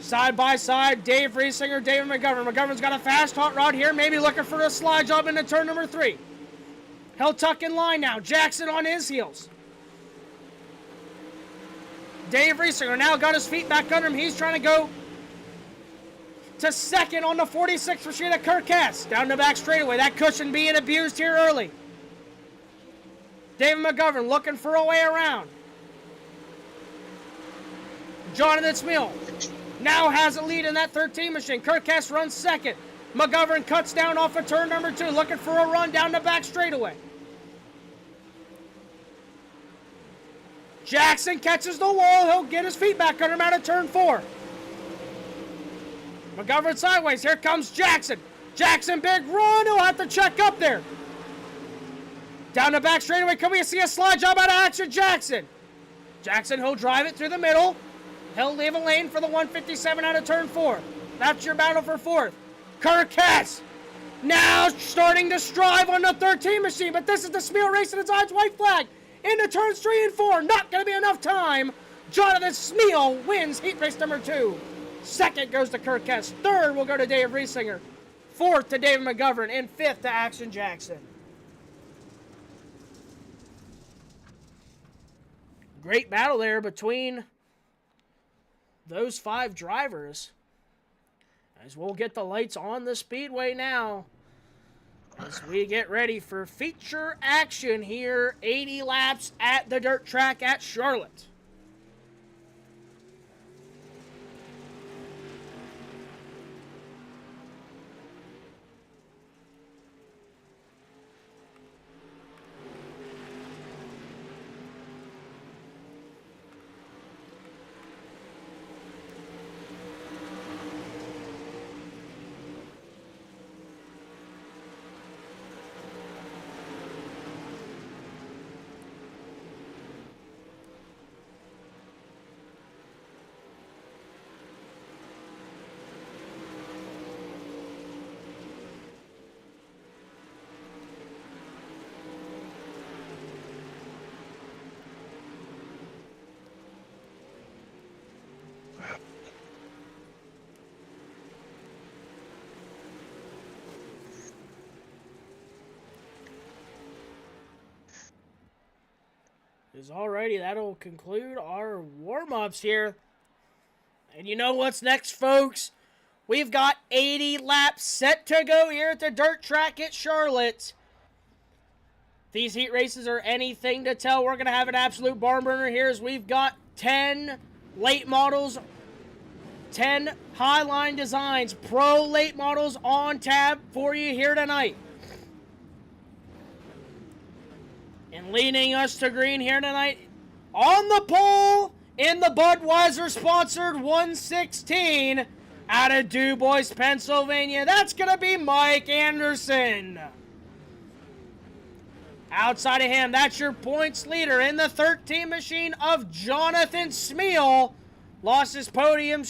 Side by side, Dave Riesinger, David McGovern. McGovern's got a fast hot rod here, maybe looking for a slide job into turn number 3. He'll tuck in line now. Jackson on his heels. Dave Riesinger now got his feet back under him. He's trying to go to second on the 46th machine of Kirk Hess. Down the back straightaway. That cushion being abused here early. David McGovern looking for a way around. Jonathan Smeal now has a lead in that 13 machine. Kirk Hess runs second. McGovern cuts down off of turn number 2, looking for a run down the back straightaway. Jackson catches the wall. He'll get his feet back under him out of turn 4. McGovern sideways. Here comes Jackson. Jackson, big run. He'll have to check up there. Down the back straightaway. Can we see a slide job out of Action Jackson? Jackson, he'll drive it through the middle. He'll leave a lane for the 157 out of turn 4. That's your battle for fourth. Kirk Hess now starting to strive on the 13 machine, but this is the Smeal Racing Designz white flag. Into turns 3 and 4. Not going to be enough time. Jonathan Smeal wins heat race number 2. Second goes to Kirk Hess. Third will go to Dave Riesinger. 4th to David McGovern, and 5th to Action Jackson. Great battle there between those 5 drivers. As we'll get the lights on the speedway now, as we get ready for feature action here, 80 laps at the dirt track at Charlotte. Alrighty, that'll conclude our warm-ups here. And you know what's next, folks? We've got 80 laps set to go here at the dirt track at Charlotte. These heat races are anything to tell. We're going to have an absolute barn burner here as we've got 10 late models, 10 HighLine Designz Pro late models on tab for you here tonight. And leading us to green here tonight, on the pole in the Budweiser-sponsored 116 out of DuBois, Pennsylvania, that's going to be Mike Anderson. Outside of him, that's your points leader in the 13 machine of Jonathan Smeal. Lost his podium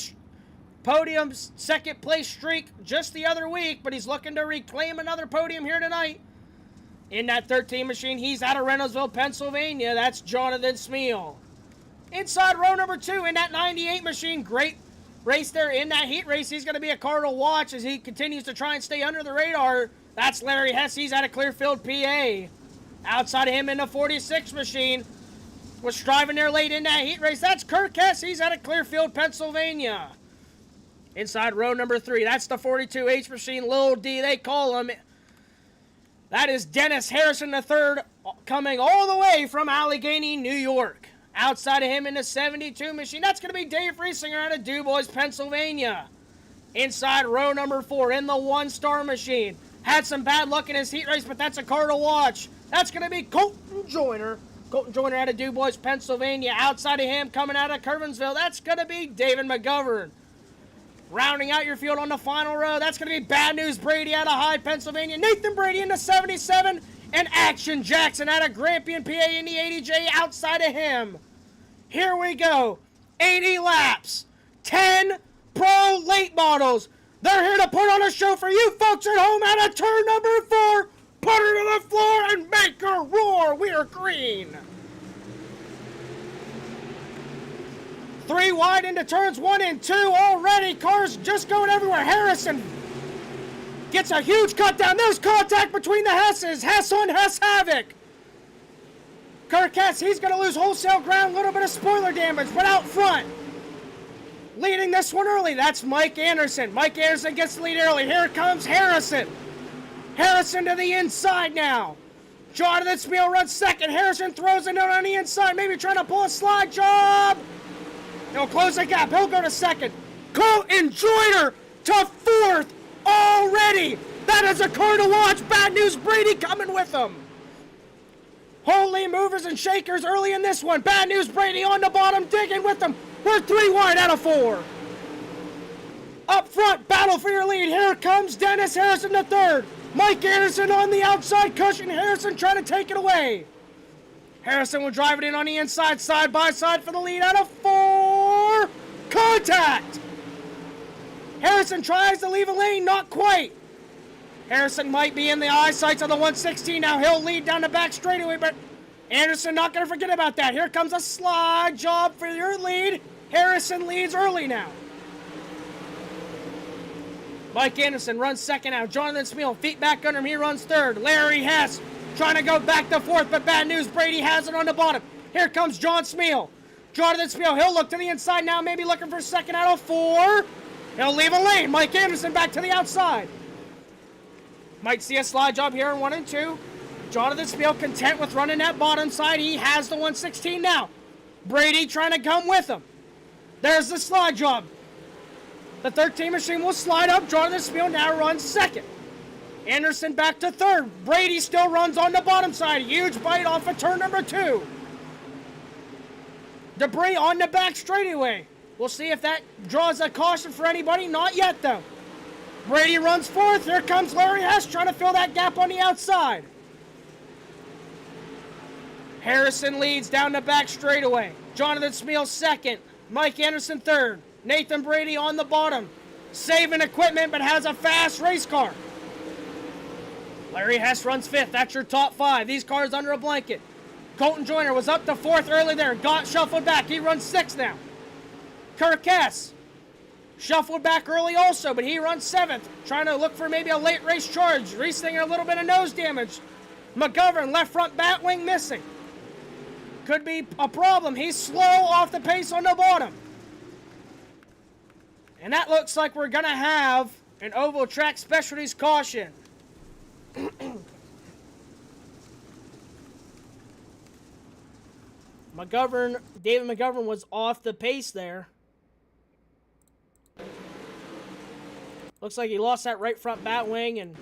second place streak just the other week, but he's looking to reclaim another podium here tonight. In that 13 machine, he's out of Reynoldsville, Pennsylvania. That's Jonathan Smeal. Inside row number 2 in that 98 machine. Great race there in that heat race. He's going to be a car to watch as he continues to try and stay under the radar. That's Larry Hess. He's out of Clearfield, PA. Outside of him in the 46 machine, was striving there late in that heat race. That's Kirk Hess. He's out of Clearfield, Pennsylvania. Inside row number 3, that's the 42H machine. Lil D, they call him. That is Dennis Harrison III coming all the way from Allegheny, New York. Outside of him in the 72 machine, that's going to be Dave Riesinger out of DuBois, Pennsylvania. Inside row number 4 in the 1-star machine. Had some bad luck in his heat race, but that's a car to watch. That's going to be Colton Joyner. Colton Joyner out of DuBois, Pennsylvania. Outside of him, coming out of Curwensville, that's going to be David McGovern. Rounding out your field on the final row, that's going to be Bad News Brady out of Hyde, Pennsylvania. Nathan Brady in the 77. And Action Jackson out of Grampian, PA in the 80J outside of him. Here we go. 80 laps. 10 pro late models. They're here to put on a show for you folks at home out of turn number 4. Put her to the floor and make her roar. We are green. 3 wide into turns 1 and 2 already. Cars just going everywhere. Harrison gets a huge cut down. There's contact between the Hesses. Hess on Hess Havoc. Kirk Hess, he's going to lose wholesale ground. A little bit of spoiler damage, but out front. Leading this one early, that's Mike Anderson. Mike Anderson gets the lead early. Here comes Harrison. Harrison to the inside now. Jonathan Smeal runs second. Harrison throws a note on the inside, maybe trying to pull a slide job. He'll close the gap. He'll go to second. Colton Joyner to 4th already. That is a car to watch. Bad News Brady coming with him. Holy movers and shakers early in this one. Bad News Brady on the bottom, digging with them. We're 3 wide out of 4. Up front, battle for your lead. Here comes Dennis Harrison III. Mike Anderson on the outside cushion. Harrison trying to take it away. Harrison will drive it in on the inside, side by side for the lead out of 4. Contact! Harrison tries to leave a lane, not quite. Harrison might be in the eyesight of the 116 now. He'll lead down the back straightaway, but Anderson not going to forget about that. Here comes a slide job for your lead. Harrison leads early now. Mike Anderson runs second out. Jonathan Smeal, feet back under him. He runs third. Larry Hess trying to go back to fourth, but bad news. Brady has it on the bottom. Here comes John Smeal. Jonathan Smeal, he'll look to the inside now, maybe looking for second out of 4. He'll leave a lane. Mike Anderson back to the outside. Might see a slide job here in 1 and 2. Jonathan Smeal content with running that bottom side. He has the 116 now. Brady trying to come with him. There's the slide job. The 13 machine will slide up. Jonathan Smeal now runs second. Anderson back to third. Brady still runs on the bottom side. Huge bite off of turn number 2. Debris on the back straightaway. We'll see if that draws a caution for anybody. Not yet, though. Brady runs fourth. Here comes Larry Hess trying to fill that gap on the outside. Harrison leads down the back straightaway. Jonathan Smeal second. Mike Anderson third. Nathan Brady on the bottom. Saving equipment, but has a fast race car. Larry Hess runs fifth. That's your top 5. These cars under a blanket. Colton Joyner was up to fourth early there. Got shuffled back. He runs 6th now. Kirk Hess shuffled back early also, but he runs 7th. Trying to look for maybe a late race charge. Reeslinger a little bit of nose damage. McGovern, left front bat wing missing. Could be a problem. He's slow off the pace on the bottom. And that looks like we're going to have an oval track specialties caution. David McGovern was off the pace there. Looks like he lost that right front bat wing, and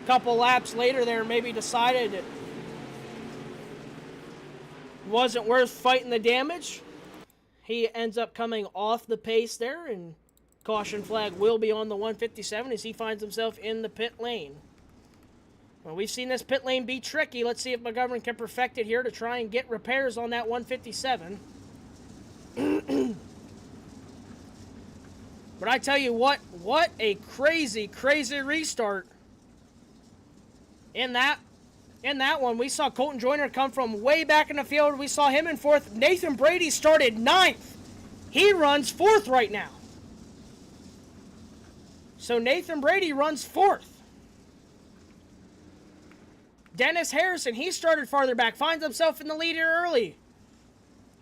a couple laps later there maybe decided it wasn't worth fighting the damage. He ends up coming off the pace there, and caution flag will be on the 157 as he finds himself in the pit lane. Well, we've seen this pit lane be tricky. Let's see if McGovern can perfect it here to try and get repairs on that 157. But I tell you what a crazy, crazy restart. In that one, we saw Colton Joyner come from way back in the field. We saw him in 4th. Nathan Brady started 9th. He runs 4th right now. So Nathan Brady runs 4th. Dennis Harrison, he started farther back, finds himself in the lead here early.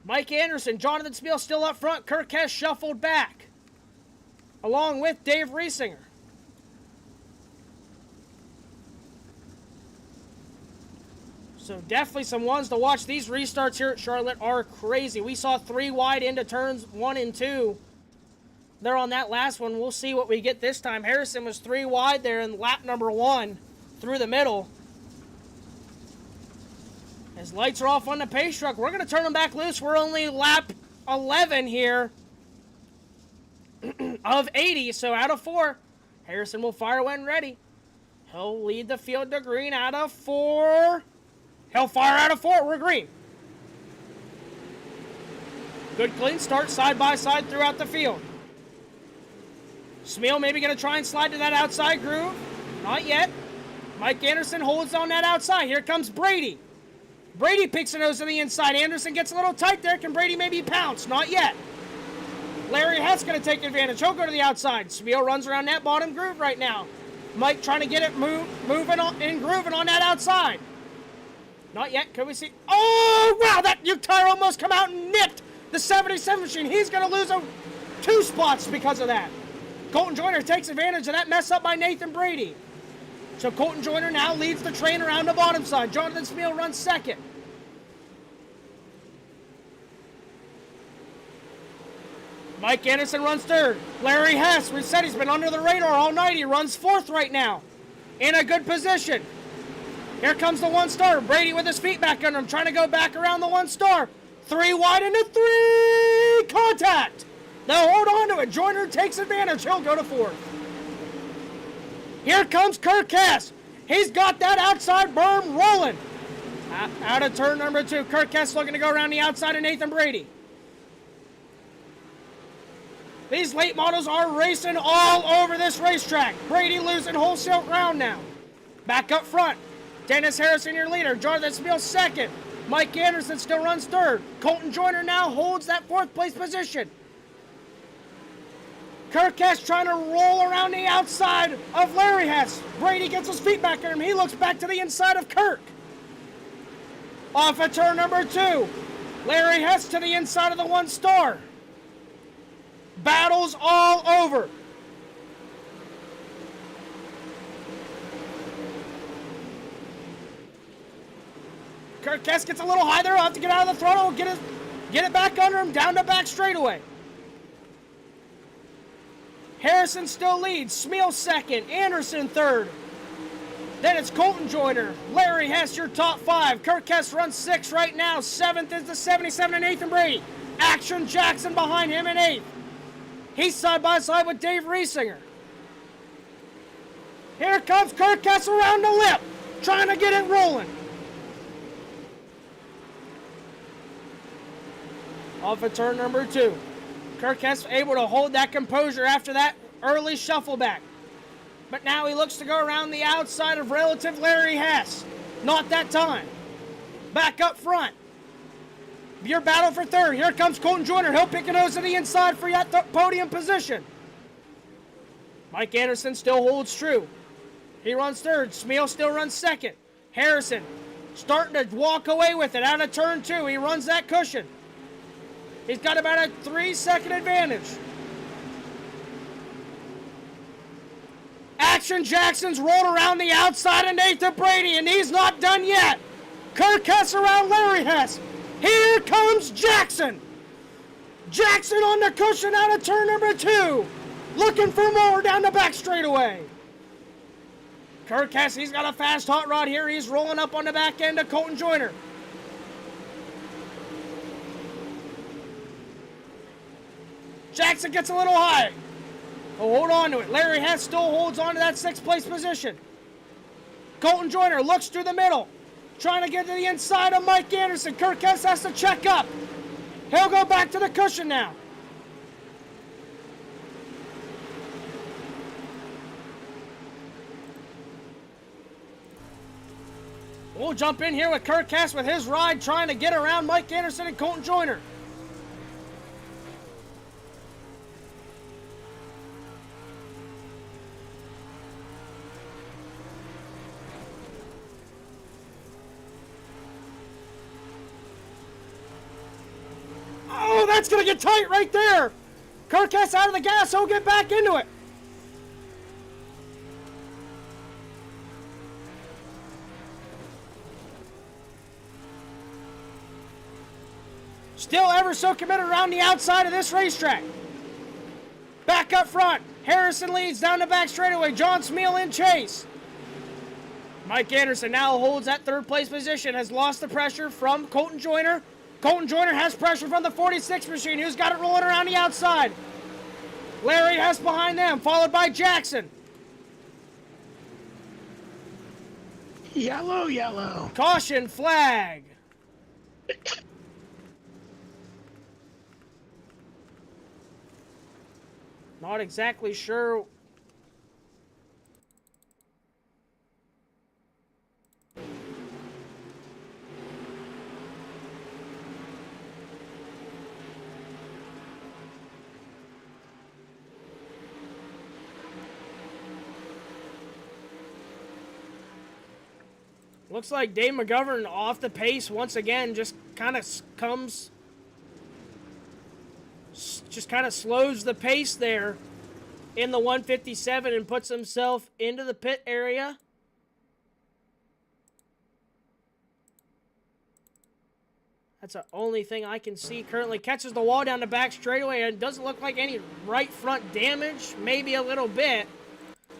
Mike Anderson, Jonathan Smeal still up front. Kirk Hess shuffled back, along with Dave Reesinger. So definitely some ones to watch. These restarts here at Charlotte are crazy. We saw 3 wide into turns 1 and 2. There on that last one. We'll see what we get this time. Harrison was 3 wide there in lap number 1 through the middle. His lights are off on the pace truck. We're going to turn them back loose. We're only lap 11 here of 80. So out of 4, Harrison will fire when ready. He'll lead the field to green out of 4. He'll fire out of 4. We're green. Good clean start side by side throughout the field. Smeal maybe going to try and slide to that outside groove. Not yet. Mike Anderson holds on that outside. Here comes Brady. Brady picks a nose to the inside. Anderson gets a little tight there. Can Brady maybe pounce? Not yet. Larry Hess going to take advantage. He'll go to the outside. Smeal runs around that bottom groove right now. Mike trying to get it moving on and grooving on that outside. Not yet. Can we see? Oh, wow. That tire almost come out and nipped the 77 machine. He's going to lose 2 spots because of that. Colton Joyner takes advantage of that mess up by Nathan Brady. So Colton Joyner now leads the train around the bottom side. Jonathan Smeal runs second. Mike Anderson runs third. Larry Hess, we said he's been under the radar all night. He runs 4th right now. In a good position. Here comes the 1 star. Brady with his feet back under him, trying to go back around the 1 star. 3 wide into 3. Contact. They'll hold on to it. Joyner takes advantage. He'll go to 4th. Here comes Kirk Hess. He's got that outside berm rolling. Out of turn number 2. Kirk Hess looking to go around the outside of Nathan Brady. These late models are racing all over this racetrack. Brady losing wholesale ground now. Back up front. Dennis Harrison, your leader. Jonathan Smeal second. Mike Anderson still runs 3rd. Colton Joyner now holds that 4th place position. Kirk Hess trying to roll around the outside of Larry Hess. Brady gets his feet back on him. He looks back to the inside of Kirk. Off at turn number 2. Larry Hess to the inside of the 1 star. Battles all over. Kirk Hess gets a little high there. He'll have to get out of the throttle. Get it back under him. Down the back straightaway. Harrison still leads. Smeal second. Anderson third. Then it's Colton Joyner. Larry Hess, your top 5. Kirk Hess runs 6 right now. 7th is the 77 and Nathan Brady. Action Jackson behind him in 8th. He's side by side with Dave Riesinger. Here comes Kirk Hess around the lip. Trying to get it rolling. Off of turn number 2. Kirk Hess able to hold that composure after that early shuffle back. But now he looks to go around the outside of relative Larry Hess. Not that time. Back up front. Your battle for 3rd. Here comes Colton Joyner. He'll pick a nose to the inside for that podium position. Mike Anderson still holds true. He runs 3rd. Smeal still runs 2nd. Harrison starting to walk away with it out of turn 2. He runs that cushion. He's got about a 3-second advantage. Action Jackson's rolled around the outside of Nathan Brady, and he's not done yet. Kirk Hess around Larry Hess. Here comes Jackson. Jackson on the cushion out of turn number 2. Looking for more down the back straightaway. Kirk Hess, he's got a fast hot rod here. He's rolling up on the back end of Colton Joyner. Jackson gets a little high. Oh, hold on to it. Larry Hess still holds on to that 6th place position. Colton Joyner looks through the middle, trying to get to the inside of Mike Anderson. Kirk Hess has to check up. He'll go back to the cushion now. We'll jump in here with Kirk Hess with his ride, trying to get around Mike Anderson and Colton Joyner. Oh, that's going to get tight right there. Kirk Hess out of the gas. He'll get back into it. Still ever so committed around the outside of this racetrack. Back up front. Harrison leads down the back straightaway. John Smeal in chase. Mike Anderson now holds that 3rd place position. Has lost the pressure from Colton Joyner. Colton Joyner has pressure from the 46 machine, who's got it rolling around the outside. Larry Hess behind them, followed by Jackson. Yellow, yellow. Caution flag. Not exactly sure. Looks like Dave McGovern off the pace once again, just kind of slows the pace there in the 157 and puts himself into the pit area. That's the only thing I can see currently. Catches the wall down the back straightaway, and it doesn't look like any right front damage, maybe a little bit,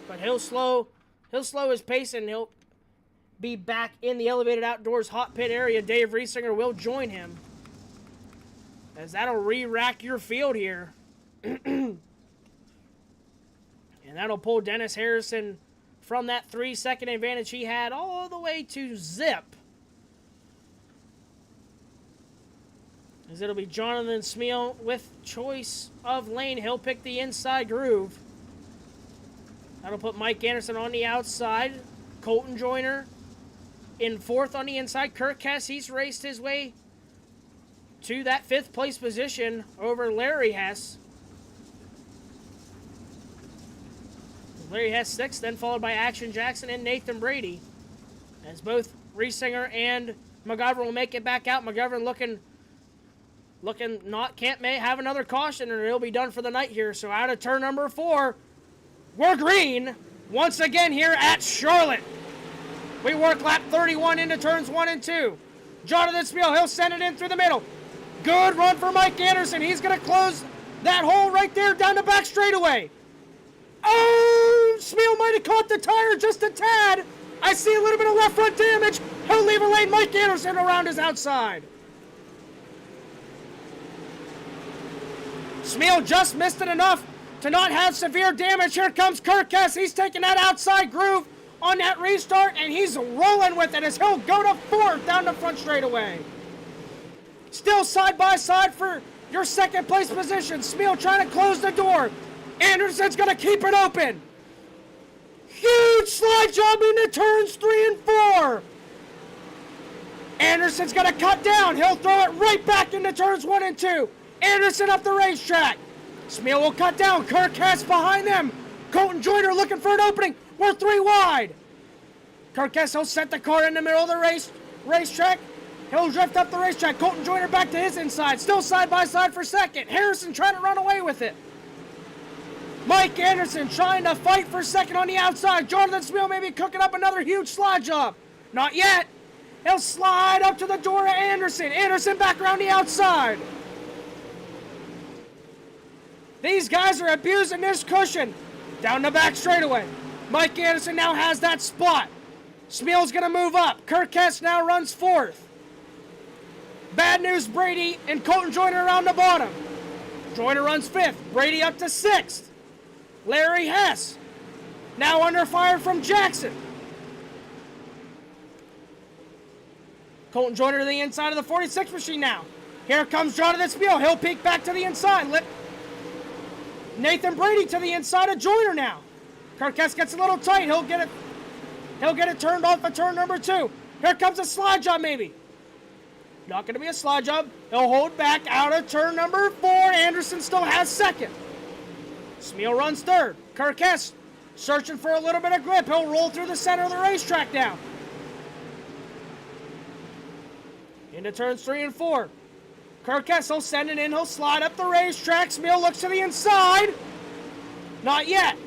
but he'll slow his pace and he'll be back in the elevated outdoors hot pit area. Dave Riesinger will join him, as that'll re-rack your field here. And that'll pull Dennis Harrison from that 3-second advantage he had all the way to zip. As it'll be Jonathan Smeal with choice of lane. He'll pick the inside groove. That'll put Mike Anderson on the outside. Colton Joyner in 4th on the inside. Kirk Hess, he's raced his way to that 5th place position over Larry Hess. Larry Hess 6th, then followed by Action Jackson and Nathan Brady. As both Riesinger and McGovern will make it back out. McGovern looking can't have another caution, and he'll be done for the night here. So out of turn number 4, we're green once again here at Charlotte. We work lap 31 into turns 1 and 2. Jonathan Spiel, he'll send it in through the middle. Good run for Mike Anderson. He's going to close that hole right there down the back straightaway. Oh, Spiel might have caught the tire just a tad. I see a little bit of left front damage. He'll leave a lane. Mike Anderson around his outside. Smeal just missed it enough to not have severe damage. Here comes Kirk Hess. He's taking that outside groove on that restart, and he's rolling with it as he'll go to 4th down the front straightaway. Still side by side for your second place position. Smeal trying to close the door. Anderson's going to keep it open. Huge slide job into turns 3 and 4. Anderson's going to cut down. He'll throw it right back into turns 1 and 2. Anderson up the racetrack. Smeal will cut down. Kirk Hess behind them. Colton Joyner looking for an opening. We're 3 wide. Kirk Hess will set the car in the middle of the racetrack. He'll drift up the racetrack. Colton Joyner back to his inside. Still side by side for second. Harrison trying to run away with it. Mike Anderson trying to fight for second on the outside. Jonathan Smeal maybe cooking up another huge slide job. Not yet. He'll slide up to the door of Anderson. Anderson back around the outside. These guys are abusing this cushion. Down the back straightaway. Mike Anderson now has that spot. Smeal's going to move up. Kirk Hess now runs 4th. Bad news, Brady and Colton Joyner around the bottom. Joyner runs 5th. Brady up to 6th. Larry Hess now under fire from Jackson. Colton Joyner to the inside of the 46 machine now. Here comes Jonathan Spiel. He'll peek back to the inside. Nathan Brady to the inside of Joyner now. Kirk Hess gets a little tight. He'll get it turned off at turn number 2. Here comes a slide job maybe. Not going to be a slide job. He'll hold back out of turn number 4. Anderson still has second. Smeal runs 3rd. Kirk Hess searching for a little bit of grip. He'll roll through the center of the racetrack now. Into turns 3 and 4. Kirk Hess will send it in. He'll slide up the racetrack. Smeal looks to the inside. Not yet.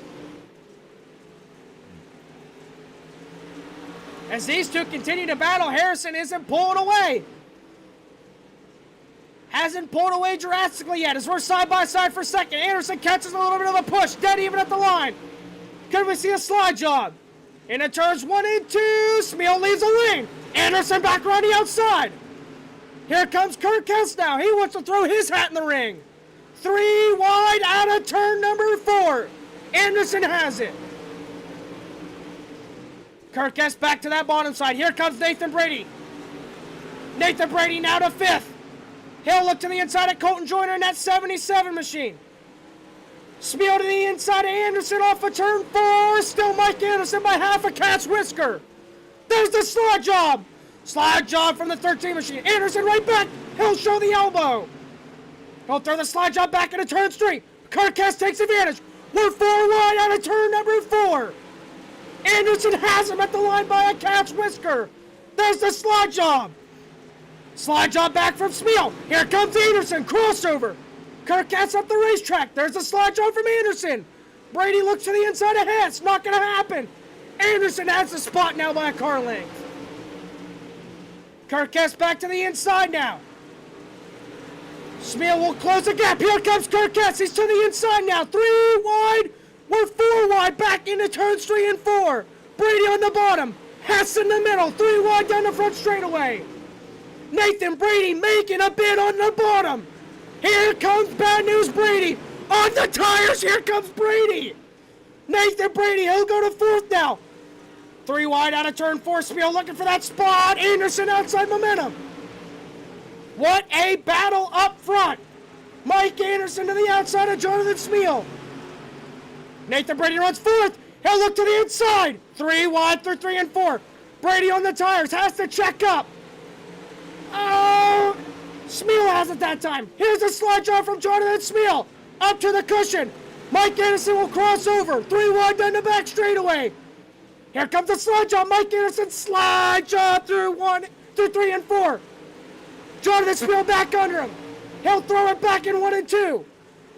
As these two continue to battle, Harrison isn't pulling away. Hasn't pulled away drastically yet as we're side by side for second. Anderson catches a little bit of a push, dead even at the line. Could we see a slide job? Into turns 1 and 2, Smeal leaves the lane. Anderson back around the outside. Here comes Kirk Hess now. He wants to throw his hat in the ring. 3 wide out of turn number 4. Anderson has it. Kirk Hess back to that bottom side. Here comes Nathan Brady. Nathan Brady now to 5th. He'll look to the inside of Colton Joyner in that 77 machine. Smeal to the inside of Anderson off of turn 4. Still Mike Anderson by half a cat's whisker. There's the slide job. Slide job from the 13 machine. Anderson right back. He'll show the elbow. He'll throw the slide job back into turn 3. Kirk Hess takes advantage. We're 4 wide out of turn number 4. Anderson has him at the line by a cat's whisker. There's the slide job. Slide job back from Smeal. Here comes Anderson. Crossover. Kirk Hess up the racetrack. There's the slide job from Anderson. Brady looks to the inside of Hess. Not going to happen. Anderson has the spot now by a car length. Kirk Hess back to the inside now. Smeal will close the gap. Here comes Kirk Hess. He's to the inside now. 3 wide. We're 4 wide back into turns 3 and 4. Brady on the bottom. Hess in the middle. 3 wide down the front straightaway. Nathan Brady making a bid on the bottom. Here comes Bad News Brady. On the tires, here comes Brady. Nathan Brady, he'll go to 4th now. 3 wide out of turn 4. Smeal looking for that spot. Anderson outside momentum. What a battle up front. Mike Anderson to the outside of Jonathan Smeal. Nathan Brady runs 4th. He'll look to the inside. 3 wide through 3 and 4. Brady on the tires, has to check up. Oh, Smeal has it that time. Here's a slide job from Jonathan Smeal. Up to the cushion. Mike Anderson will cross over. 3 wide down the back straightaway. Here comes the slide job. Mike Anderson slide job through 3 and 4. Jonathan Spiel back under him. He'll throw it back in 1 and 2.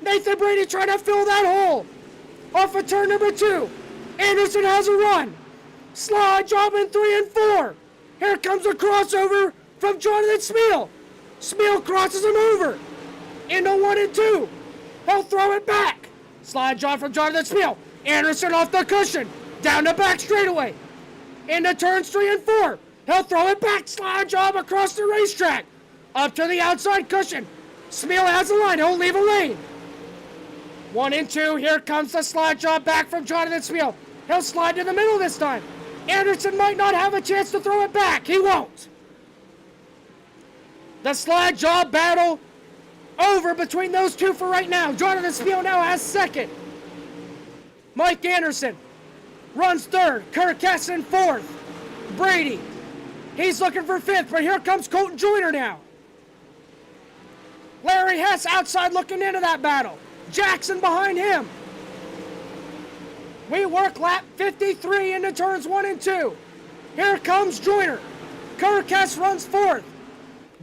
Nathan Brady trying to fill that hole. Off of turn number 2. Anderson has a run. Slide job in 3 and 4. Here comes a crossover from Jonathan Spiel. Spiel crosses him over. Into 1 and 2. He'll throw it back. Slide job from Jonathan Spiel. Anderson off the cushion. Down the back straightaway. Into turns 3 and 4. He'll throw it back. Slide job across the racetrack. Up to the outside cushion. Spiel has a line. He'll leave a lane. 1 and 2. Here comes the slide job back from Jonathan Spiel. He'll slide to the middle this time. Anderson might not have a chance to throw it back. He won't. The slide job battle over between those two for right now. Jonathan Spiel now has second. Mike Anderson runs third. Kirk Hess in fourth. Brady, he's looking for fifth, but here comes Colton Joyner now. Larry Hess outside looking into that battle. Jackson behind him. We work lap 53 into turns 1 and 2. Here comes Joyner. Kirk Hess runs fourth.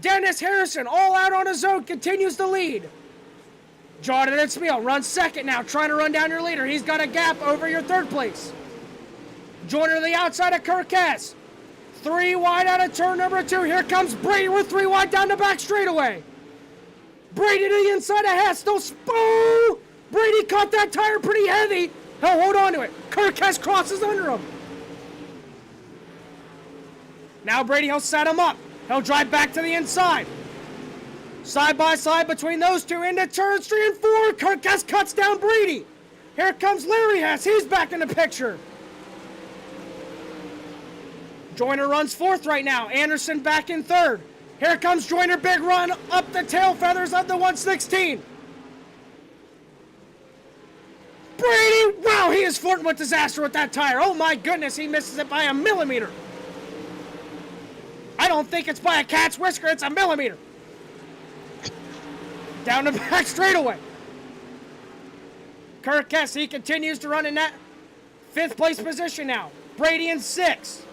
Dennis Harrison, all out on his own, continues to lead. Jonathan Spiel runs second now, trying to run down your leader. He's got a gap over your third place. Joyner to the outside of Kirk Hess. 3 wide out of turn number 2. Here comes Brady with 3 wide down the back straightaway. Brady to the inside of Hess. Brady caught that tire pretty heavy. He'll hold on to it. Kirk Hess crosses under him. Now Brady, he'll set him up. He'll drive back to the inside. Side by side between those two into turns 3 and 4. Kirk Hess cuts down Brady. Here comes Larry Hess. He's back in the picture. Joyner runs fourth right now. Anderson back in third. Here comes Joyner, big run up the tail feathers of the 116. Brady, wow, he is flirting with disaster with that tire. Oh my goodness, he misses it by a millimeter. I don't think it's by a cat's whisker, it's a millimeter. Down the back straightaway. Kirk Hess, he continues to run in that 5th place position now. Brady in 6th.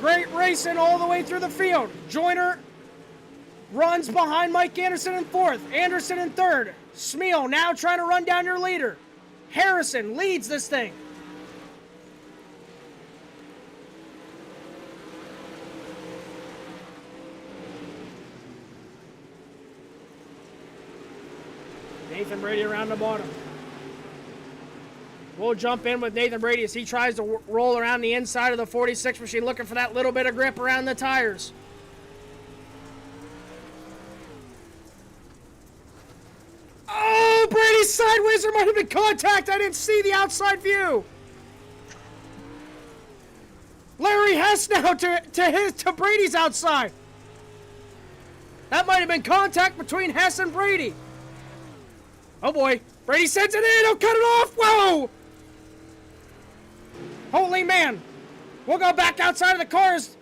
Great racing all the way through the field. Joyner runs behind Mike Anderson in 4th. Anderson in 3rd. Smeal now trying to run down your leader. Harrison leads this thing. Nathan Brady around the bottom. We'll jump in with Nathan Brady as he tries to roll around the inside of the 46 machine, looking for that little bit of grip around the tires. Oh, Brady sideways. There might have been contact. I didn't see the outside view. Larry Hess now to Brady's outside. That might have been contact between Hess and Brady. Oh boy, Brady sends it in. He'll cut it off. Whoa! Holy man. We'll go back outside of the cars.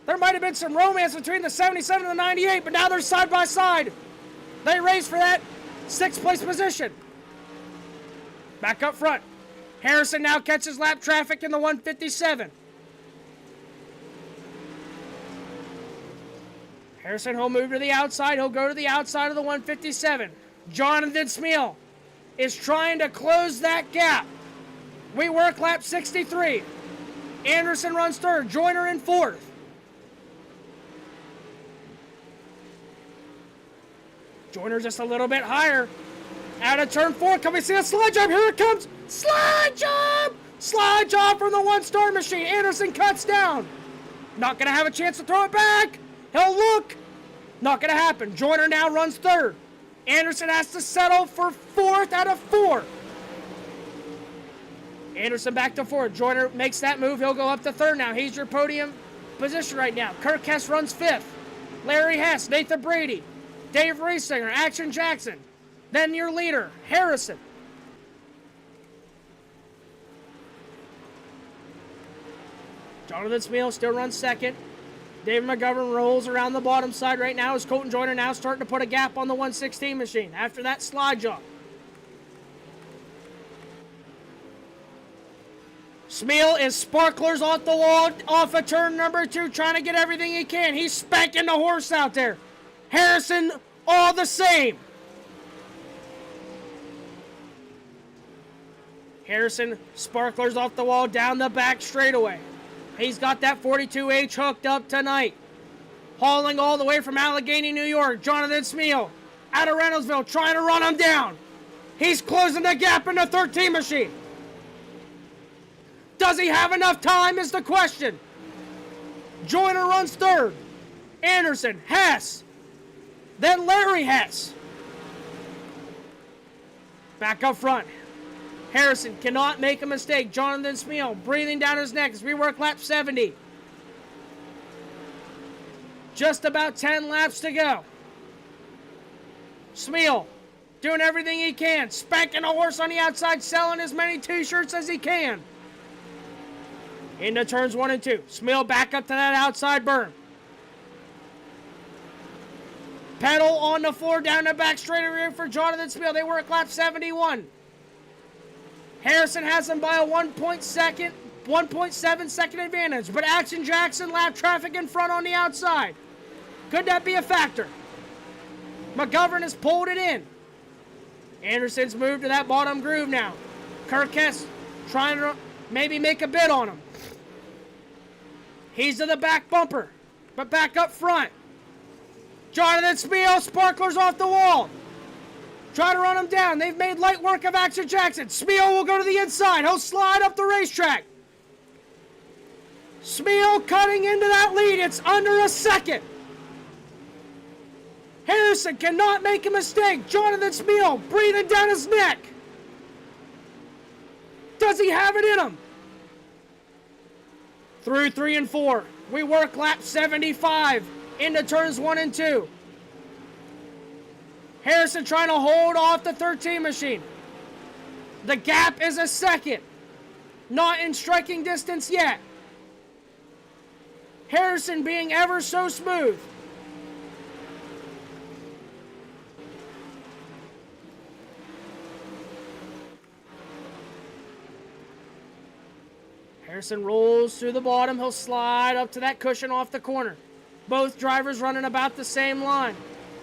There might have been some romance between the 77 and the 98, but now they're side by side. They race for that 6th place position. Back up front. Harrison now catches lap traffic in the 157. Harrison, he'll move to the outside. He'll go to the outside of the 157. Jonathan Smeal is trying to close that gap. We work lap 63. Anderson runs 3rd. Joyner in 4th. Joyner just a little bit higher. Out of turn 4. Can we see a slide job? Here it comes. Slide job! Slide job from the 1-star machine. Anderson cuts down. Not going to have a chance to throw it back. He'll look. Not going to happen. Joyner now runs 3rd. Anderson has to settle for 4th out of 4. Anderson back to 4th. Joyner makes that move. He'll go up to 3rd now. He's your podium position right now. Kirk Hess runs 5th. Larry Hess, Nathan Brady, Dave Reisinger, Action Jackson. Then your leader, Harrison. Jonathan Smeal still runs 2nd. David McGovern rolls around the bottom side right now as Colton Joyner now starting to put a gap on the 116 machine after that slide job. Smeal is sparklers off the wall, off of turn number 2, trying to get everything he can. He's spanking the horse out there. Harrison, all the same. Harrison, sparklers off the wall, down the back straightaway. He's got that 42H hooked up tonight. Hauling all the way from Allegheny, New York. Jonathan Smeal, out of Reynoldsville, trying to run him down. He's closing the gap in the 13 machine. Does he have enough time is the question. Joyner runs third. Anderson, Hess. Then Larry Hess. Back up front. Harrison cannot make a mistake. Jonathan Smeal breathing down his neck as we work lap 70. Just about 10 laps to go. Smeal doing everything he can. Spanking a horse on the outside, selling as many t-shirts as he can. Into turns 1 and 2. Smeal back up to that outside berm. Pedal on the floor, down the back straightaway for Jonathan Smeal. They work lap 71. Harrison has him by a 1.7 second advantage, but Action Jackson lap traffic in front on the outside. Could that be a factor? McGovern has pulled it in. Anderson's moved to that bottom groove now. Kirk Hess trying to maybe make a bid on him. He's to the back bumper, but back up front. Jonathan Smeal, sparklers off the wall. Try to run him down. They've made light work of Action Jackson. Smeal will go to the inside. He'll slide up the racetrack. Smeal cutting into that lead. It's under a second. Harrison cannot make a mistake. Jonathan Smeal breathing down his neck. Does he have it in him? Through 3 and 4. We work lap 75 into turns 1 and 2. Harrison trying to hold off the 13 machine. The gap is a second. Not in striking distance yet. Harrison being ever so smooth. Harrison rolls through the bottom. He'll slide up to that cushion off the corner. Both drivers running about the same line.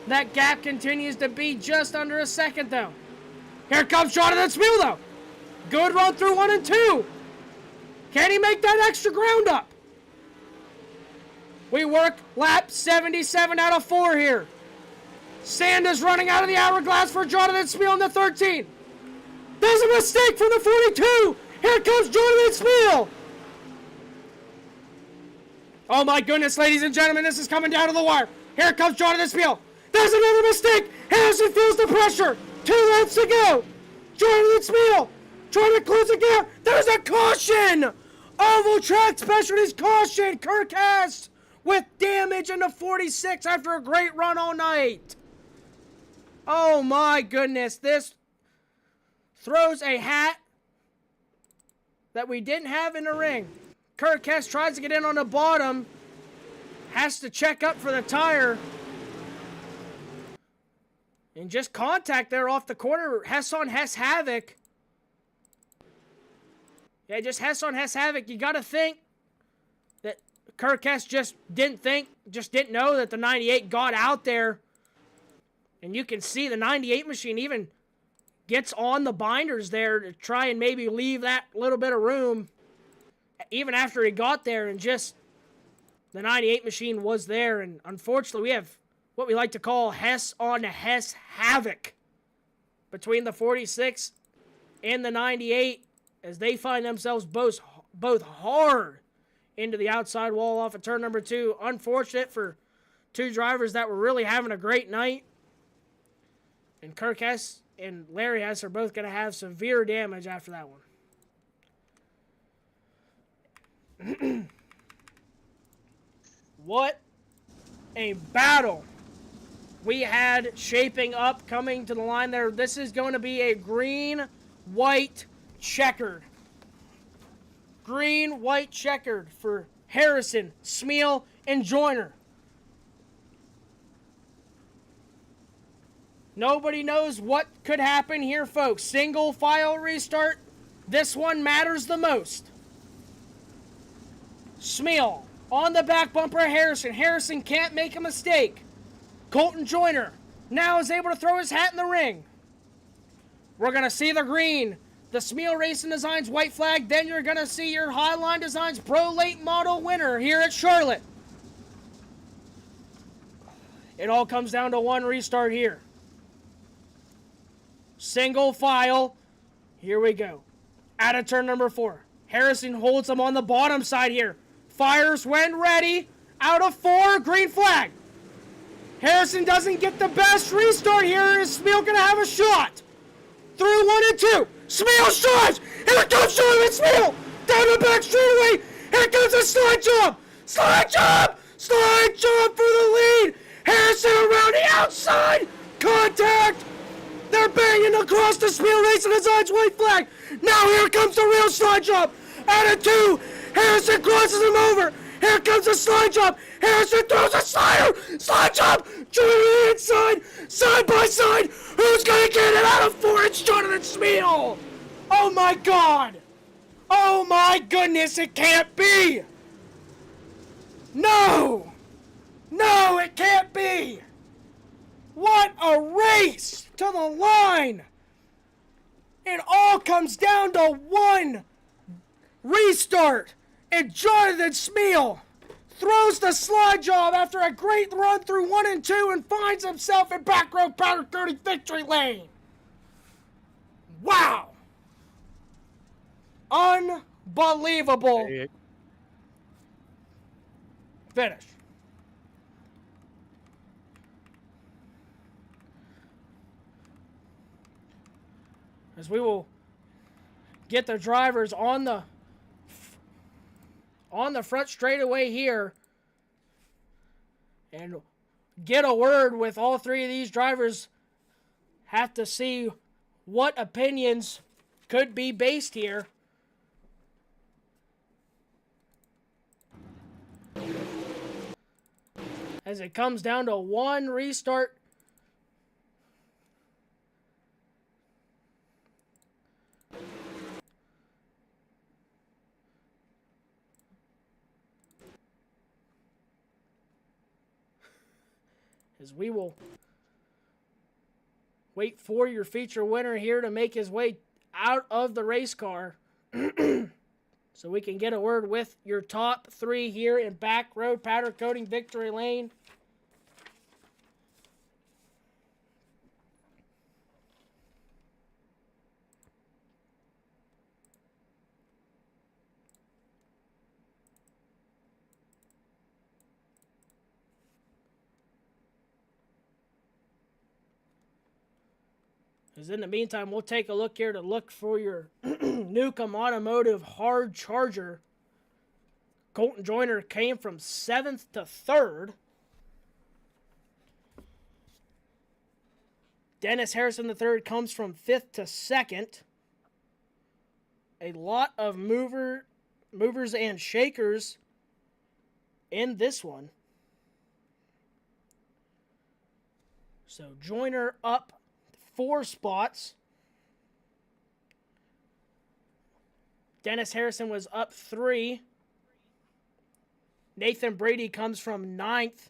That gap continues to be just under a second, though. Here comes Jonathan Smeal, though. Good run through 1 and 2. Can he make that extra ground up? We work lap 77 out of 4 here. Sand is running out of the hourglass for Jonathan Smeal in the 13. There's a mistake from the 42. Here comes Jonathan Smeal. Oh my goodness, ladies and gentlemen, this is coming down to the wire. Here comes Jonathan Smeal. There's another mistake. Harrison feels the pressure. 2 laps to go. Jonathan Smeal trying to close the gap. There's a caution. Oval track specialties caution. Kirk Hess with damage in the 46 after a great run all night. Oh my goodness. This throws a hat that we didn't have in the ring. Kirk Hess tries to get in on the bottom. Has to check up for the tire. And just contact there off the corner. Hess on Hess Havoc. Yeah, just Hess on Hess Havoc. You got to think that Kirk Hess just didn't know that the 98 got out there. And you can see the 98 machine even gets on the binders there to try and maybe leave that little bit of room. Even after he got there, and just the 98 machine was there. And unfortunately, we have what we like to call Hess on Hess Havoc between the 46 and the 98 as they find themselves both hard into the outside wall off of turn number 2. Unfortunate for 2 drivers that were really having a great night. And Kirk Hess and Larry Hess are both going to have severe damage after that one. What a battle we had shaping up coming to the line there. This is going to be a green-white checkered. Green-white checkered for Harrison, Smeal, and Joyner. Nobody knows what could happen here, folks. Single file restart. This one matters the most. Smeal on the back bumper of Harrison. Harrison can't make a mistake. Colton Joyner now is able to throw his hat in the ring. We're going to see the green, the Smeal Racing Designs white flag. Then you're going to see your HighLine Designs Pro Late Model winner here at Charlotte. It all comes down to one restart here. Single file. Here we go. Out of turn number 4. Harrison holds him on the bottom side here. Fires when ready. Out of 4. Green flag. Harrison doesn't get the best restart here. Is Smeal going to have a shot? Through 1 and 2. Smeal drives. Here comes Jonathan Smeal. Down the back straightaway. Here comes a slide jump. Slide jump. Slide jump for the lead. Harrison around the outside. Contact. They're banging across the Smeal Racing Designs white flag. Now here comes the real slide jump. Out of 2. Harrison crosses him over. Here comes a slide jump. Harrison throws a slider. Slide jump. Joining the inside. Side by side. Who's going to get it out of 4? It's Jonathan Smeal. Oh my God. Oh my goodness. It can't be. No. No, it can't be. What a race to the line. It all comes down to one restart. And Jonathan Smeal throws the slide job after a great run through 1 and 2 and finds himself in back row powder coating victory lane. Wow. Unbelievable finish. As we will get the drivers on the front straightaway here and get a word with all 3 of these drivers. Have to see what opinions could be based here. As it comes down to one restart. As we will wait for your feature winner here to make his way out of the race car. So we can get a word with your top 3 here in back road powder coating victory lane. Because in the meantime, we'll take a look here to look for your Newcomb Automotive hard charger. Colton Joyner came from 7th to 3rd. Dennis Harrison III comes from 5th to 2nd. A lot of movers and shakers in this one. So Joyner up 4 spots. Dennis Harrison was up 3. Nathan Brady comes from 9th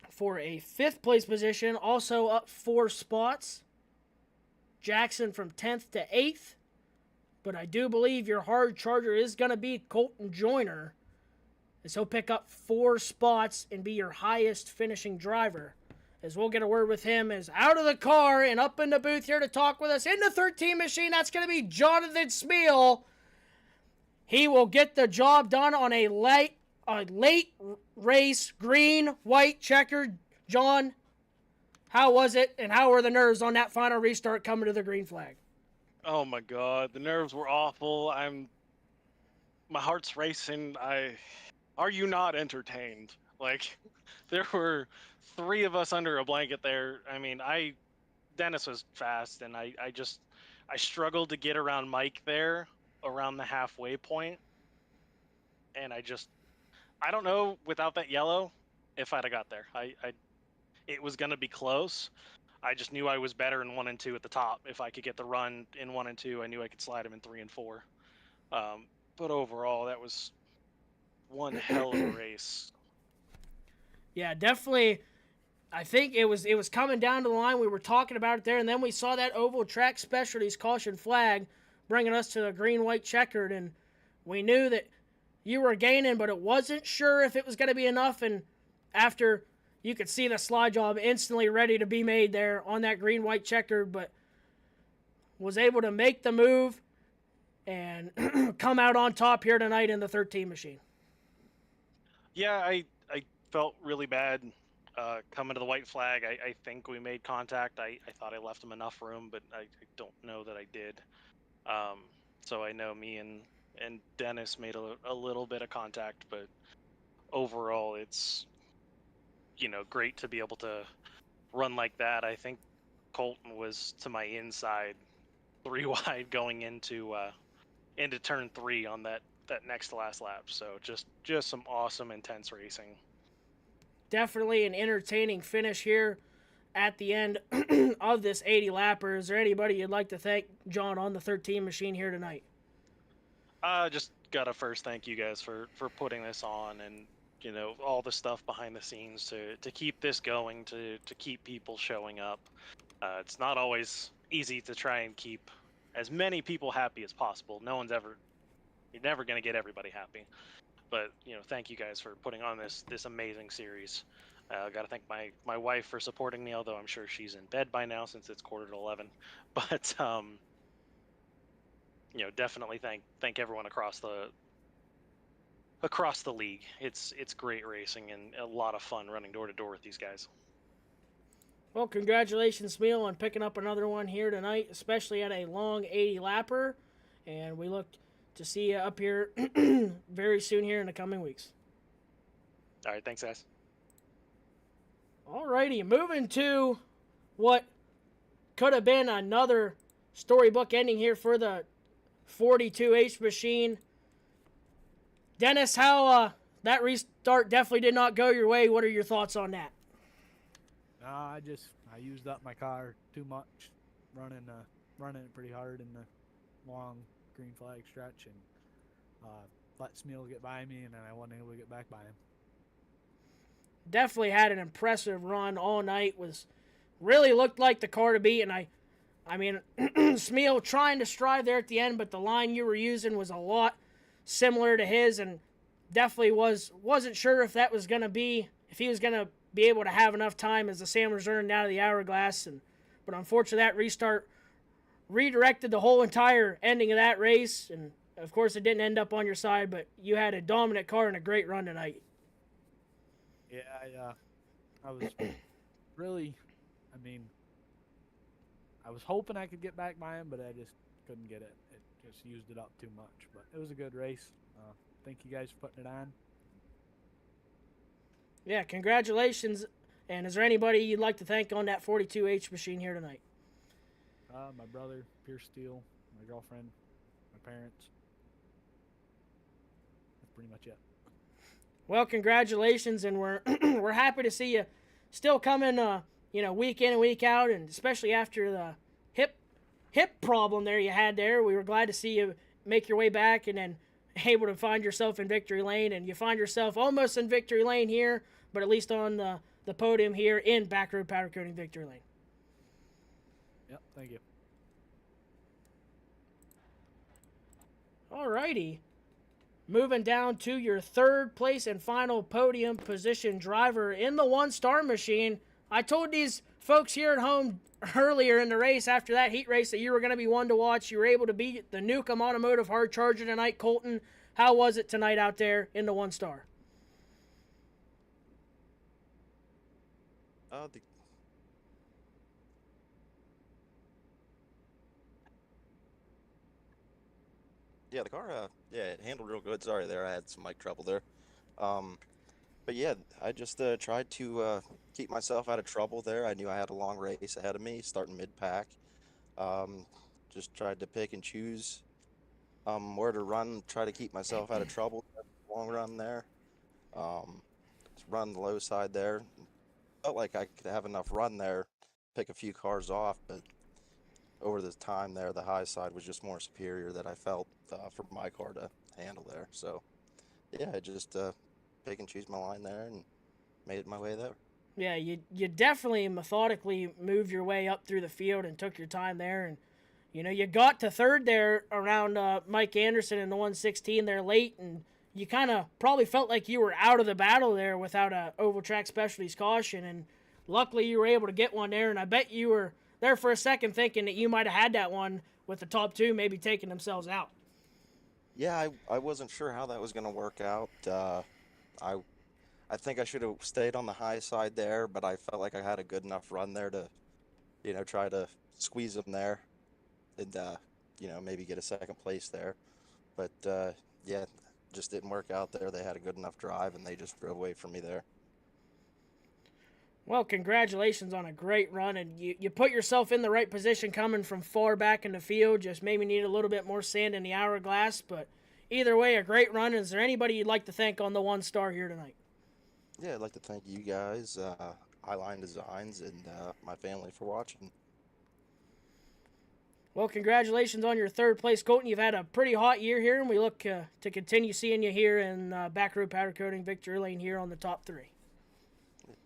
for a 5th place position, also up 4 spots. Jackson from 10th to 8th. But I do believe your hard charger is going to be Colton Joyner, as he'll pick up 4 spots and be your highest finishing driver. As we'll get a word with him as out of the car and up in the booth here to talk with us in the 13 machine. That's going to be Jonathan Smeal. He will get the job done on a late race, green, white, checkered. John, how was it and how were the nerves on that final restart coming to the green flag? Oh my God, the nerves were awful. My heart's racing. Are you not entertained? Like, there were 3 of us under a blanket there. I mean, Dennis was fast, and I struggled to get around Mike there, around the halfway point. And I don't know, without that yellow, if I'd have got there. It was going to be close. I just knew I was better in 1 and 2 at the top. If I could get the run in 1 and 2, I knew I could slide him in 3 and 4. but overall, that was one hell of a race. Yeah, definitely. I think it was coming down to the line. We were talking about it there, and then we saw that oval track specialties caution flag bringing us to the green-white checkered, and we knew that you were gaining, but it wasn't sure if it was going to be enough. And after you could see the slide job instantly ready to be made there on that green-white checkered, but was able to make the move and come out on top here tonight in the 13 machine. Yeah, I felt really bad coming to the white flag. I think we made contact. I thought I left him enough room, but I don't know that I did. So I know me and Dennis made a little bit of contact, but overall it's, great to be able to run like that. I think Colton was to my inside 3 wide going into turn 3 on that next to last lap. So just some awesome intense racing. Definitely an entertaining finish here at the end of this 80 lapper. Is there anybody you'd like to thank, John, on the 13 machine here tonight? Just gotta first thank you guys for putting this on, and all the stuff behind the scenes to keep this going, to keep people showing up. It's not always easy to try and keep as many people happy as possible. You're never gonna get everybody happy. But thank you guys for putting on this amazing series. I got to thank my wife for supporting me, although I'm sure she's in bed by now since it's 10:45. But definitely thank everyone across the league. It's great racing and a lot of fun running door to door with these guys. Well, congratulations, Smeal, on picking up another one here tonight, especially at a long 80 lapper. And we look to see you up here very soon here in the coming weeks. All right, thanks, guys. Alrighty, moving to what could have been another storybook ending here for the 42H machine. Dennis, how that restart definitely did not go your way. What are your thoughts on that? I used up my car too much, running it pretty hard in the long green flag stretch, and let Smeal get by me, and then I wasn't able to get back by him. Definitely had an impressive run all night. Really looked like the car to beat, and I mean, Smeal trying to strive there at the end, but the line you were using was a lot similar to his, and definitely wasn't sure if that was going to be, if he was going to be able to have enough time as the Sam was running down to the hourglass. But unfortunately, that restart redirected the whole entire ending of that race, and of course it didn't end up on your side, but you had a dominant car and a great run tonight. Yeah, I was really, I was hoping I could get back by him, but I just couldn't get it. It just used it up too much, but it was a good race. Thank you guys for putting it on. Yeah, congratulations. And is there anybody you'd like to thank on that 42H machine here tonight? My brother, Pierce Steele, my girlfriend, my parents. That's pretty much it. Well, congratulations, and we're we're happy to see you still coming, week in and week out, and especially after the hip problem there you had there. We were glad to see you make your way back and then able to find yourself in victory lane, and you find yourself almost in victory lane here, but at least on the podium here in back road powder coating victory lane. Yep, thank you. Alrighty. Moving down to your third place and final podium position driver in the 1-star machine. I told these folks here at home earlier in the race, after that heat race, that you were going to be one to watch. You were able to beat the Newcomb Automotive hard charger tonight. Colton, how was it tonight out there in the 1-star? Yeah, the car, it handled real good. Sorry there, I had some mic trouble there. But yeah, I just tried to keep myself out of trouble there. I knew I had a long race ahead of me, starting mid-pack. Just tried to pick and choose where to run, try to keep myself out of trouble. Long run there. Just run the low side there. Felt like I could have enough run there, pick a few cars off, but over the time there, the high side was just more superior that I felt for my car to handle there. So yeah, I just pick and choose my line there and made my way there. Yeah, you definitely methodically moved your way up through the field and took your time there, and you got to third there around Mike Anderson in the 116 there late, and you kind of probably felt like you were out of the battle there without a oval track specialties caution, and luckily you were able to get one there, and I bet you were there for a second thinking that you might have had that one with the top two maybe taking themselves out. Yeah, I wasn't sure how that was going to work out. I think I should have stayed on the high side there, but I felt like I had a good enough run there to, try to squeeze them there and, maybe get a second place there. But, yeah, just didn't work out there. They had a good enough drive, and they just drove away from me there. Well, congratulations on a great run, and you put yourself in the right position coming from far back in the field. Just maybe need a little bit more sand in the hourglass, but either way, a great run. Is there anybody you'd like to thank on the 1 star here tonight? Yeah, I'd like to thank you guys, HighLine Designz, and my family for watching. Well, congratulations on your 3rd place, Colton. You've had a pretty hot year here, and we look to continue seeing you here in back row powder coating victory lane here on the top 3.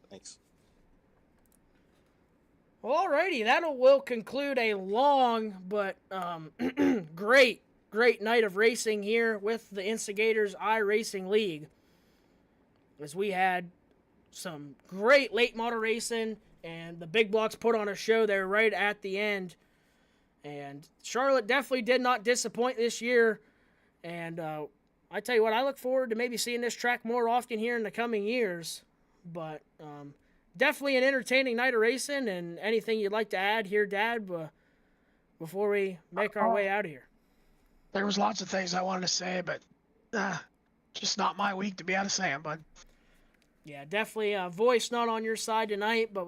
Thanks. Well, alrighty, that will conclude a long but great night of racing here with the Instigators iRacing League. As we had some great late model racing, and the big blocks put on a show there right at the end. And Charlotte definitely did not disappoint this year. And I tell you what, I look forward to maybe seeing this track more often here in the coming years. But definitely an entertaining night of racing. And anything you'd like to add here, Dad, before we make our way out of here? There was lots of things I wanted to say, but just not my week to be able to say them, bud. Yeah, definitely a voice not on your side tonight, but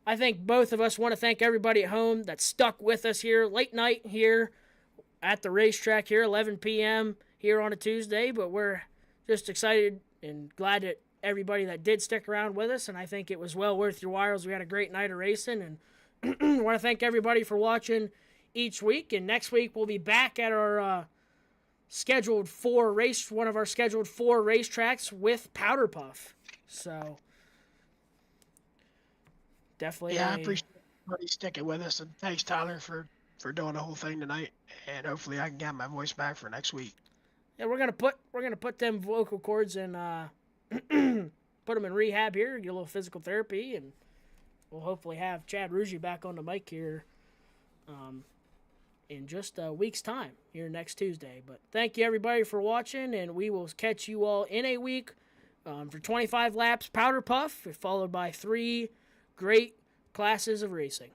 I think both of us want to thank everybody at home that stuck with us here, late night here at the racetrack here, 11 p.m. here on a Tuesday, but we're just excited and glad that everybody that did stick around with us, and I think it was well worth your while as we had a great night of racing, and want to thank everybody for watching each week, and next week we'll be back at our one of our scheduled 4 racetracks with Powder Puff. So definitely. Yeah, I appreciate everybody sticking with us, and thanks Tyler for doing the whole thing tonight. And hopefully I can get my voice back for next week. Yeah, we're gonna put them vocal cords in, put them in rehab here, get a little physical therapy, and we'll hopefully have Chad Ruggie back on the mic here. In just a week's time here next Tuesday. But thank you everybody for watching, and we will catch you all in a week for 25 laps Powder Puff, followed by 3 great classes of racing.